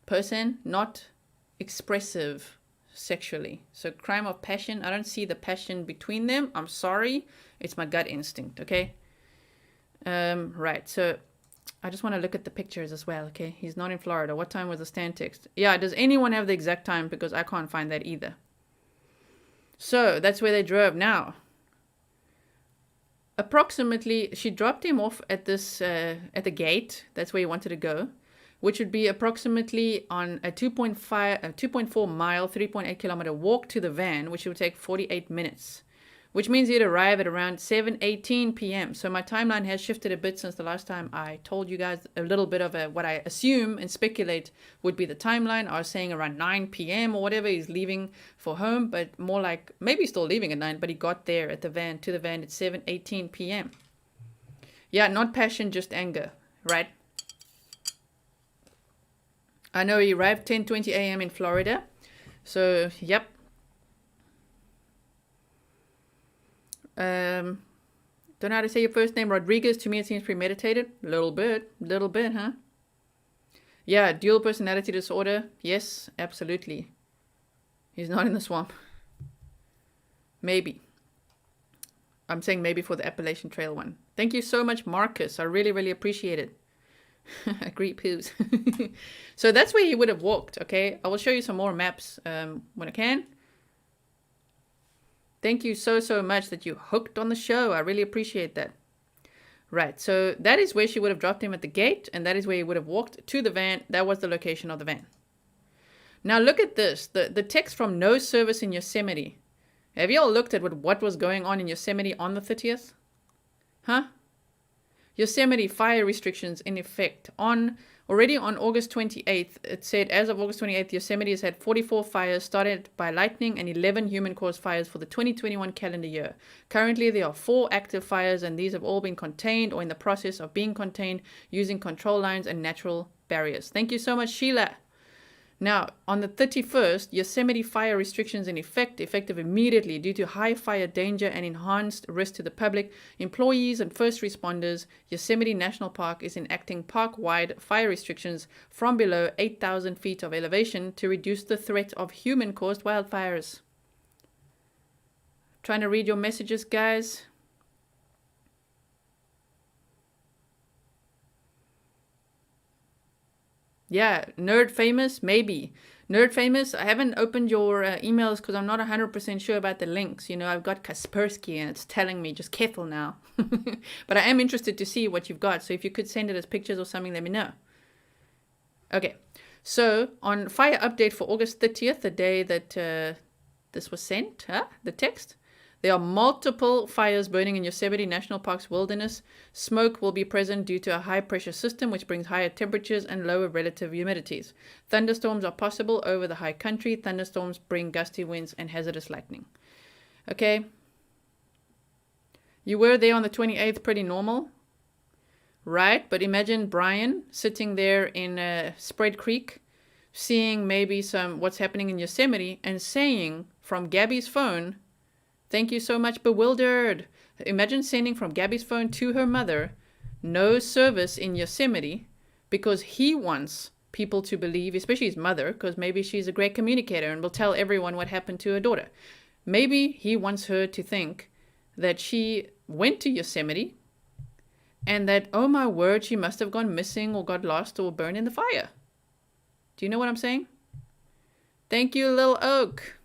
person, not expressive sexually. So crime of passion, I don't see the passion between them. I'm sorry. It's my gut instinct, okay? Right, so I just want to look at the pictures as well, okay? He's not in Florida. What time was the stand text? Yeah, does anyone have the exact time? Because I can't find that either. So that's where they drove now. Approximately, she dropped him off at this, at the gate. That's where he wanted to go, which would be approximately on a 2.4 mile, 3.8 kilometer walk to the van, which would take 48 minutes. Which means he'd arrive at around 7:18 p.m. So my timeline has shifted a bit since the last time I told you guys a little bit of what I assume and speculate would be the timeline. I was saying around 9 p.m. or whatever, he's leaving for home, but more like maybe still leaving at 9, but he got there at to the van at 7:18 p.m. Yeah, not passion, just anger, right? I know he arrived 10:20 a.m. in Florida. So, yep. Don't know how to say your first name, Rodriguez. To me, it seems premeditated. Little bit, huh? Yeah, dual personality disorder. Yes, absolutely. He's not in the swamp. Maybe. I'm saying maybe for the Appalachian Trail one. Thank you so much, Marcus. I really, really appreciate it. Agree, poos. So that's where he would have walked, okay? I will show you some more maps when I can. Thank you so, so much that you hooked on the show. I really appreciate that. Right, so that is where she would have dropped him at the gate, and that is where he would have walked to the van. That was the location of the van. Now look at this, the text from No Service in Yosemite. Have you all looked at what was going on in Yosemite on the 30th? Huh? Yosemite fire restrictions in effect. Already on August 28th, it said as of August 28th, Yosemite has had 44 fires started by lightning and 11 human-caused fires for the 2021 calendar year. Currently, there are 4 active fires, and these have all been contained or in the process of being contained using control lines and natural barriers. Thank you so much, Sheila. Now, on the 31st, Yosemite fire restrictions in effect, effective immediately due to high fire danger and enhanced risk to the public, employees and first responders. Yosemite National Park is enacting park-wide fire restrictions from below 8,000 feet of elevation to reduce the threat of human-caused wildfires. Trying to read your messages, guys. Yeah, Nerd Famous, maybe. Nerd Famous, I haven't opened your emails because I'm not 100% sure about the links. You know, I've got Kaspersky and it's telling me just careful now. But I am interested to see what you've got. So if you could send it as pictures or something, let me know. Okay, so on fire update for August 30th, the day that this was sent, the text. There are multiple fires burning in Yosemite National Park's wilderness. Smoke will be present due to a high-pressure system, which brings higher temperatures and lower relative humidities. Thunderstorms are possible over the high country. Thunderstorms bring gusty winds and hazardous lightning. Okay. You were there on the 28th, pretty normal. Right, but imagine Brian sitting there in Spread Creek, seeing maybe what's happening in Yosemite, and saying from Gabby's phone, "Thank you so much, bewildered." Imagine sending from Gabby's phone to her mother, "No service in Yosemite," because he wants people to believe, especially his mother, because maybe she's a great communicator and will tell everyone what happened to her daughter. Maybe he wants her to think that she went to Yosemite and that, oh my word, she must have gone missing or got lost or burned in the fire. Do you know what I'm saying? Thank you, Lil Oak.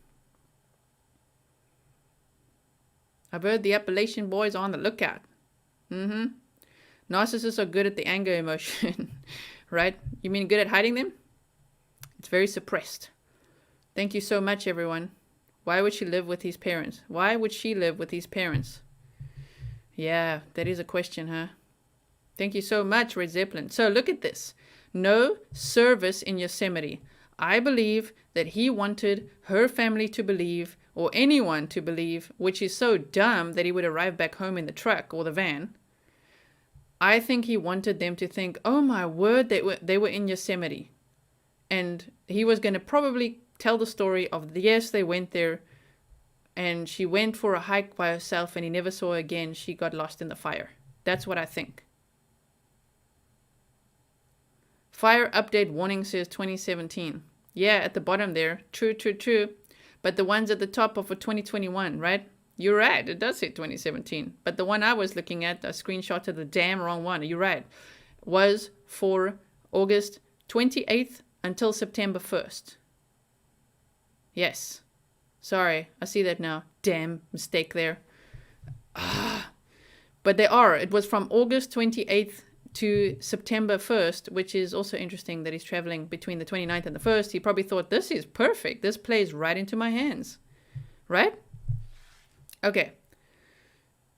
I've heard the Appalachian boys are on the lookout. Narcissists are good at the anger emotion, right? You mean good at hiding them? It's very suppressed. Thank you so much, everyone. Why would she live with his parents? Why would she live with his parents? Yeah, that is a question, huh? Thank you so much, Red Zeppelin. So look at this. No service in Yosemite. I believe that he wanted her family to believe, or anyone to believe, which is so dumb that he would arrive back home in the truck or the van. I think he wanted them to think, oh my word, they were in Yosemite. And he was going to probably tell the story of, yes, they went there, and she went for a hike by herself and he never saw her again. She got lost in the fire. That's what I think. Fire update warning says 2017. Yeah, at the bottom there. True, true, true. But the ones at the top are for 2021, right? You're right. It does say 2017. But the one I was looking at, a screenshot of the damn wrong one. You're right. Was for August 28th until September 1st. Yes. Sorry. I see that now. Damn mistake there. But they are. It was from August 28th to September 1st, which is also interesting that he's traveling between the 29th and the 1st. He probably thought, this is perfect. This plays right into my hands. Right? Okay.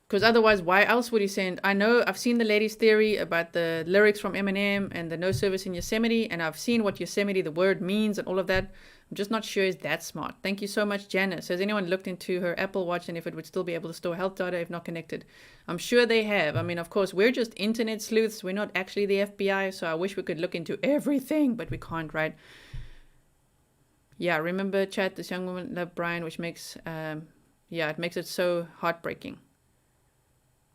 Because otherwise, why else would he send? I know I've seen the ladies' theory about the lyrics from Eminem and the no service in Yosemite, and I've seen what Yosemite, the word, means and all of that. I'm just not sure it's that smart. Thank you so much, Janice. Has anyone looked into her Apple Watch and if it would still be able to store health data if not connected? I'm sure they have. I mean, of course, we're just internet sleuths. We're not actually the FBI, so I wish we could look into everything, but we can't, right? Yeah, remember, chat, this young woman loved Brian, which makes, it makes it so heartbreaking.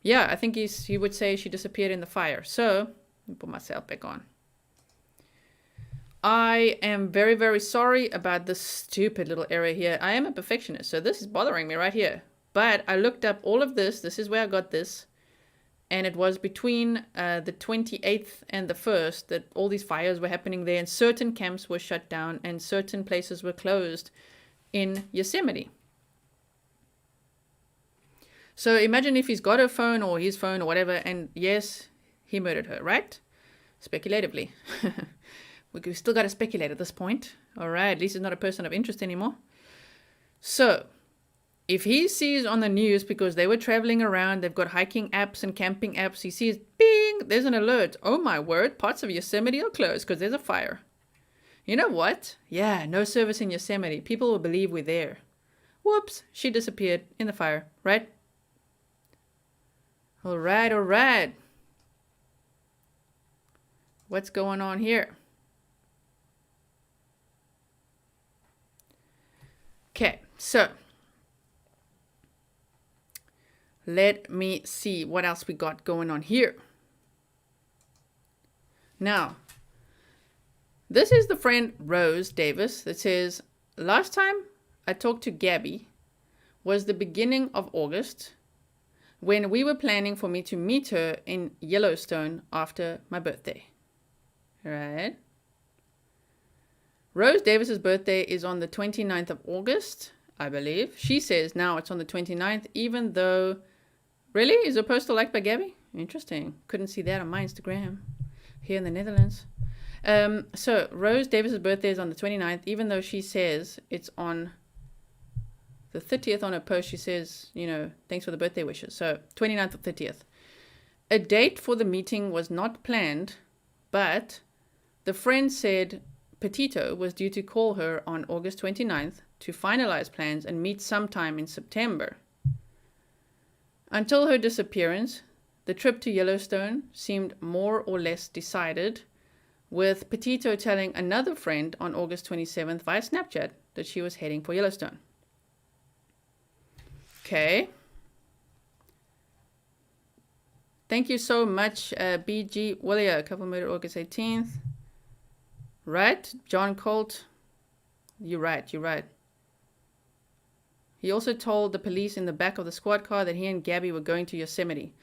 Yeah, I think he would say she disappeared in the fire. So, let me put myself back on. I am very, very sorry about this stupid little error here. I am a perfectionist, so this is bothering me right here. But I looked up all of this. This is where I got this. And it was between the 28th and the 1st that all these fires were happening there, and certain camps were shut down and certain places were closed in Yosemite. So imagine if he's got her phone or his phone or whatever, and yes, he murdered her, right? Speculatively. We still got to speculate at this point. All right, at least he's not a person of interest anymore. So if he sees on the news, because they were traveling around, they've got hiking apps and camping apps, he sees, bing, there's an alert. Oh my word, parts of Yosemite are closed because there's a fire. You know what? Yeah, no service in Yosemite. People will believe we're there. Whoops, she disappeared in the fire, right? All right. What's going on here? Okay, so let me see what else we got going on here. Now, this is the friend Rose Davis that says, last time I talked to Gabby was the beginning of August, when we were planning for me to meet her in Yellowstone after my birthday. Right? Rose Davis's birthday is on the 29th of August, I believe. She says now it's on the 29th, even though... Really? Is her postal liked by Gabby? Interesting. Couldn't see that on my Instagram here in the Netherlands. So Rose Davis's birthday is on the 29th, even though she says it's on the 30th on her post. She says, you know, thanks for the birthday wishes. So 29th or 30th. A date for the meeting was not planned, but the friend said Petito was due to call her on August 29th to finalize plans and meet sometime in September. Until her disappearance, the trip to Yellowstone seemed more or less decided, with Petito telling another friend on August 27th via Snapchat that she was heading for Yellowstone. Okay. Thank you so much, BG William. Couple murder August 18th. Right? John Colt. You're right. He also told the police in the back of the squad car that he and Gabby were going to Yosemite.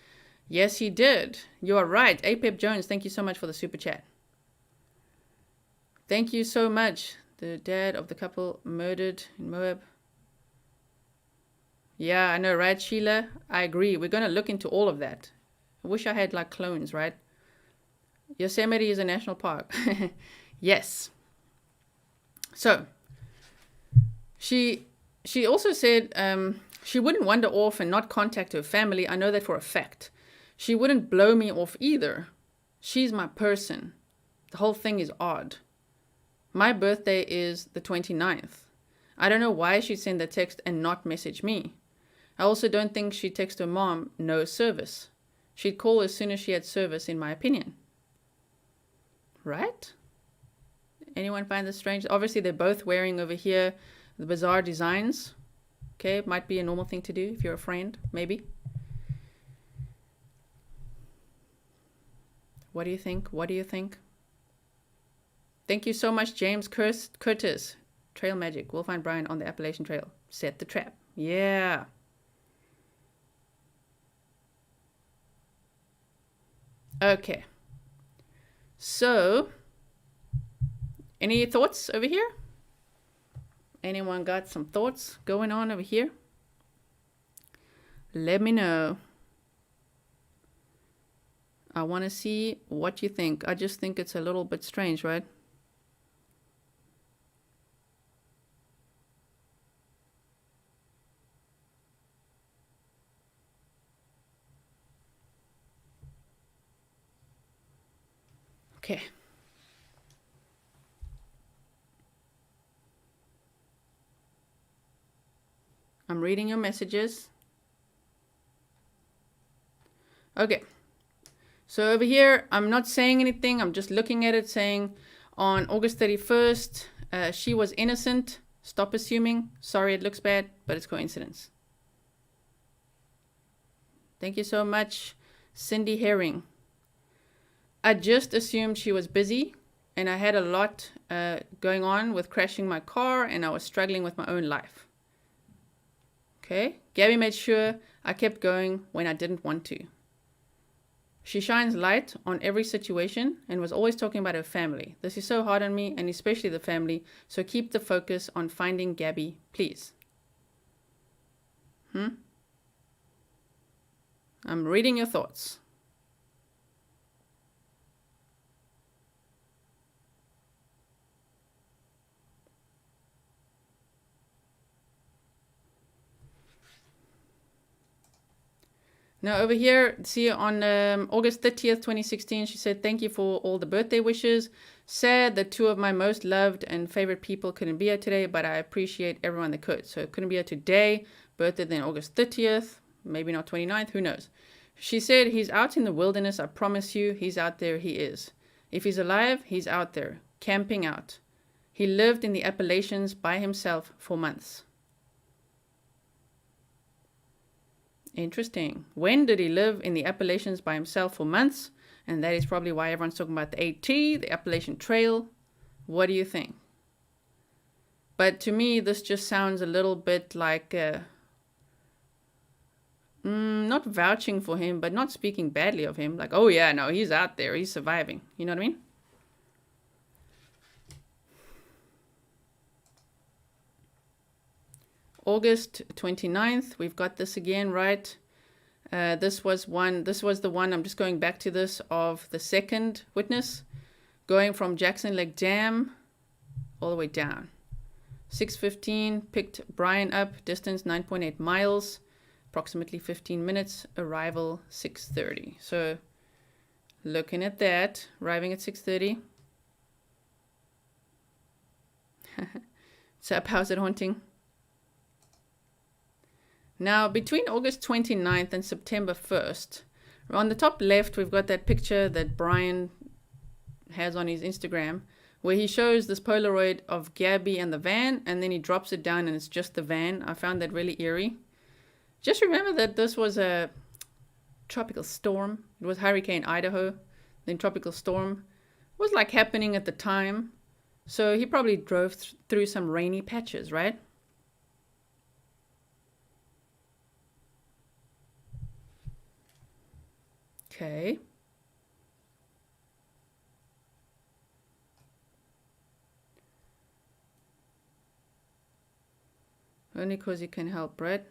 Yes, he did. You are right. Apep Jones, thank you so much for the super chat. Thank you so much. The dad of the couple murdered in Moab. Yeah, I know, right, Sheila? I agree. We're going to look into all of that. I wish I had like clones, right? Yosemite is a national park. Yes. So, she also said she wouldn't wander off and not contact her family. I know that for a fact. She wouldn't blow me off either. She's my person. The whole thing is odd. My birthday is the 29th. I don't know why she'd send the text and not message me. I also don't think she'd text her mom, no service. She'd call as soon as she had service, in my opinion. Right? Anyone find this strange? Obviously, they're both wearing over here the bizarre designs. Okay, it might be a normal thing to do if you're a friend, maybe. What do you think? Thank you so much, James Curtis. Trail Magic. We'll find Brian on the Appalachian Trail. Set the trap. Yeah. Okay. So, any thoughts over here? Anyone got some thoughts going on over here? Let me know. I want to see what you think. I just think it's a little bit strange, right? Okay. I'm reading your messages. Okay. So over here, I'm not saying anything. I'm just looking at it saying on August 31st, she was innocent. Stop assuming. Sorry, it looks bad, but it's coincidence. Thank you so much, Cindy Herring. I just assumed she was busy, and I had a lot going on with crashing my car, and I was struggling with my own life. Okay. Gabby made sure I kept going when I didn't want to. She shines light on every situation and was always talking about her family. This is so hard on me, and especially the family, so keep the focus on finding Gabby, please. I'm reading your thoughts. Now over here, see on August 30th, 2016, she said, thank you for all the birthday wishes. Sad that two of my most loved and favorite people couldn't be here today, but I appreciate everyone that could. So couldn't be here today, birthday then August 30th, maybe not 29th, who knows. She said, he's out in the wilderness, I promise you, he's out there, he is. If he's alive, he's out there, camping out. He lived in the Appalachians by himself for months. Interesting. When did he live in the Appalachians by himself for months? And that is probably why everyone's talking about the AT, the Appalachian Trail. What do you think? But to me, this just sounds a little bit like not vouching for him, but not speaking badly of him. Like, oh yeah, no, he's out there, he's surviving. You know what I mean? August 29th, we've got this again, right? This was the one, I'm just going back to this, of the second witness, going from Jackson Lake Dam all the way down. 6:15, picked Brian up, distance 9.8 miles, approximately 15 minutes, arrival 6:30. So looking at that, arriving at 6:30. What's up, how's it haunting? Now, between August 29th and September 1st, on the top left, we've got that picture that Brian has on his Instagram, where he shows this Polaroid of Gabby and the van, and then he drops it down and it's just the van. I found that really eerie. Just remember that this was a tropical storm. It was Hurricane Idaho, then tropical storm. It was like happening at the time. So he probably drove through some rainy patches, right? Okay. Only because you can help, right?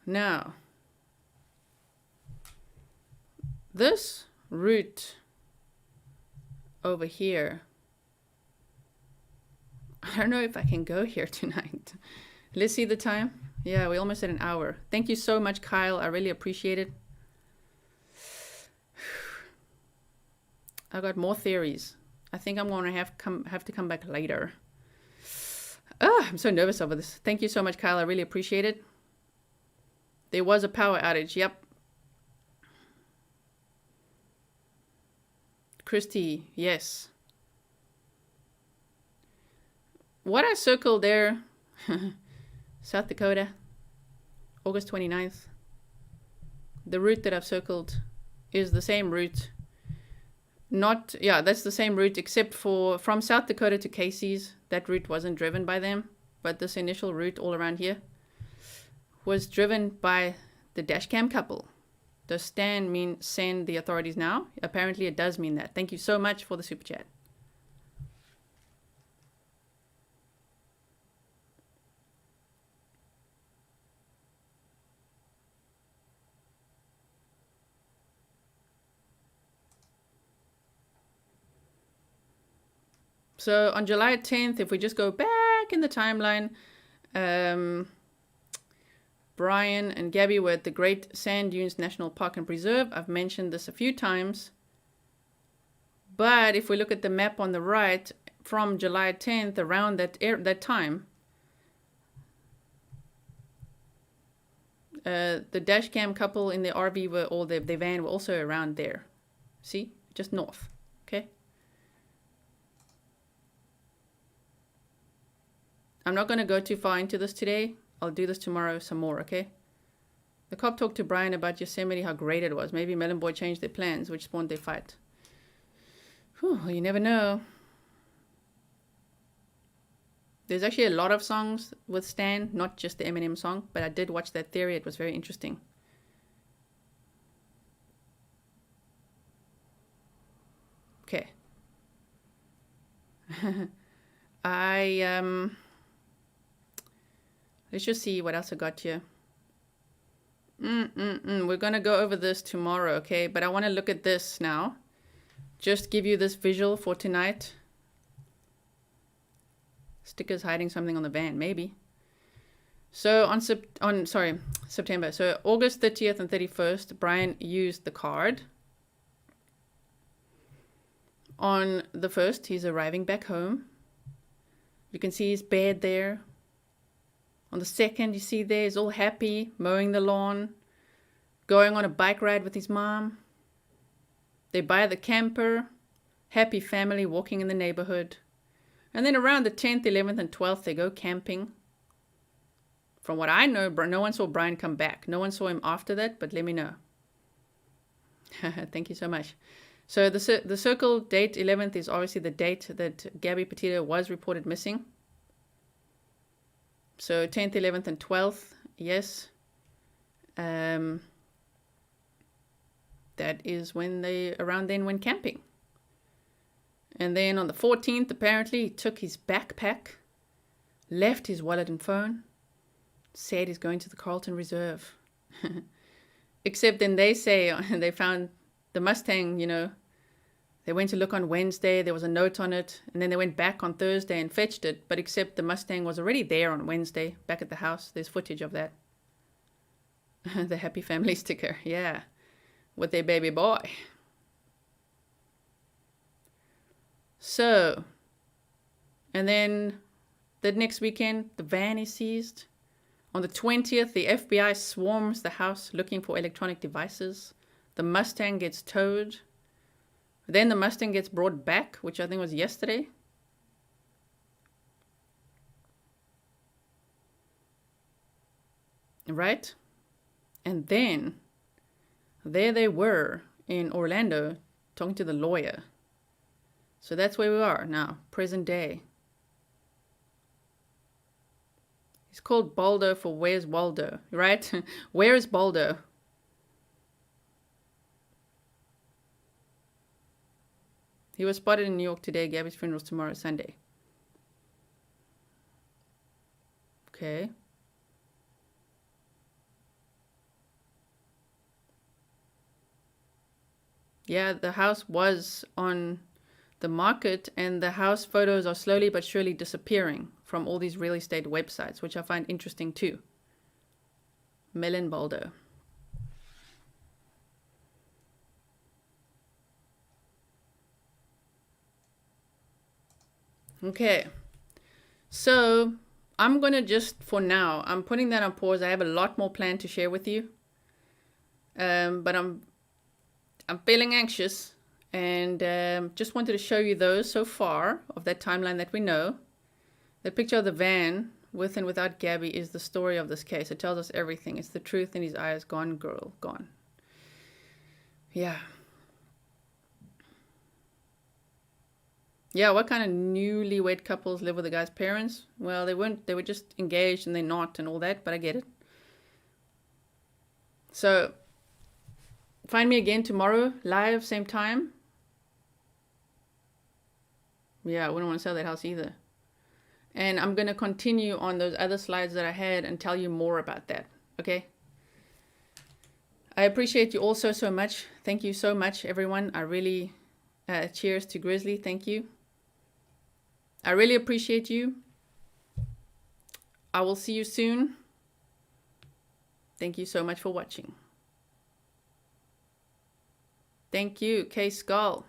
Now, this route over here, I don't know if I can go here tonight. Let's see the time. Yeah, we almost at an hour. Thank you so much, Kyle. I really appreciate it. I got more theories. I think I'm going to have to come back later. I'm so nervous over this. Thank you so much, Kyle. I really appreciate it. There was a power outage. Yep. Christy, yes. What I circled there... South Dakota, August 29th. The route that I've circled is the same route. That's the same route except for from South Dakota to Casey's. That route wasn't driven by them, but this initial route all around here was driven by the dashcam couple. Does Stan mean send the authorities now? Apparently it does mean that. Thank you so much for the super chat. So on July 10th, if we just go back in the timeline, Brian and Gabby were at the Great Sand Dunes National Park and Preserve. I've mentioned this a few times. But if we look at the map on the right, from July 10th, around that time, the dash cam couple in the RV were all the van were also around there. See? Just north. Okay? I'm not going to go too far into this today. I'll do this tomorrow some more, okay? The cop talked to Brian about Yosemite, how great it was. Maybe Melon Boy changed their plans, which spawned their fight. Whew, you never know. There's actually a lot of songs with Stan, not just the Eminem song, but I did watch that theory. It was very interesting. Okay. Let's just see what else I got here. We're gonna go over this tomorrow, okay? But I want to look at this now. Just give you this visual for tonight. Stickers hiding something on the van, maybe. So on September. So August 30th and 31st, Brian used the card. On the 1st, he's arriving back home. You can see his bed there. On the 2nd, you see there, he's all happy, mowing the lawn, going on a bike ride with his mom. They buy the camper, happy family walking in the neighborhood. And then around the 10th, 11th, and 12th, they go camping. From what I know, no one saw Brian come back. No one saw him after that, but let me know. Thank you so much. So the circle date 11th is obviously the date that Gabby Petito was reported missing. So 10th, 11th, and 12th, yes. That is when around then went camping. And then on the 14th, apparently, he took his backpack, left his wallet and phone, said he's going to the Carlton Reserve. Except then they say they found the Mustang, they went to look on Wednesday, there was a note on it, and then they went back on Thursday and fetched it, but except the Mustang was already there on Wednesday, back at the house. There's footage of that. The happy family sticker, yeah, with their baby boy. So, and then the next weekend, the van is seized. On the 20th, the FBI swarms the house looking for electronic devices. The Mustang gets towed. Then the Mustang gets brought back, which I think was yesterday. Right? And then, there they were in Orlando talking to the lawyer. So that's where we are now, present day. He's called Baldo for Where's Waldo, right? Where is Baldo? He was spotted in New York today. Gabby's funeral's tomorrow, Sunday. Okay. Yeah, the house was on the market, and the house photos are slowly but surely disappearing from all these real estate websites, which I find interesting too. Melon Baldo. Okay, so I'm gonna just, for now, I'm putting that on pause. I have a lot more planned to share with you, but I'm feeling anxious, and just wanted to show you those so far of that timeline that we know. The picture of the van with and without Gabby is the story of this case. It tells us everything. It's the truth in his eyes. Gone, girl, gone. Yeah. Yeah, what kind of newlywed couples live with the guy's parents? Well, they were just engaged and they're not and all that, but I get it. So, find me again tomorrow, live, same time. Yeah, I wouldn't want to sell that house either. And I'm going to continue on those other slides that I had and tell you more about that, okay? I appreciate you all so much. Thank you so much, everyone. I really, cheers to Grizzly, thank you. I really appreciate you. I will see you soon. Thank you so much for watching. Thank you, K Skull.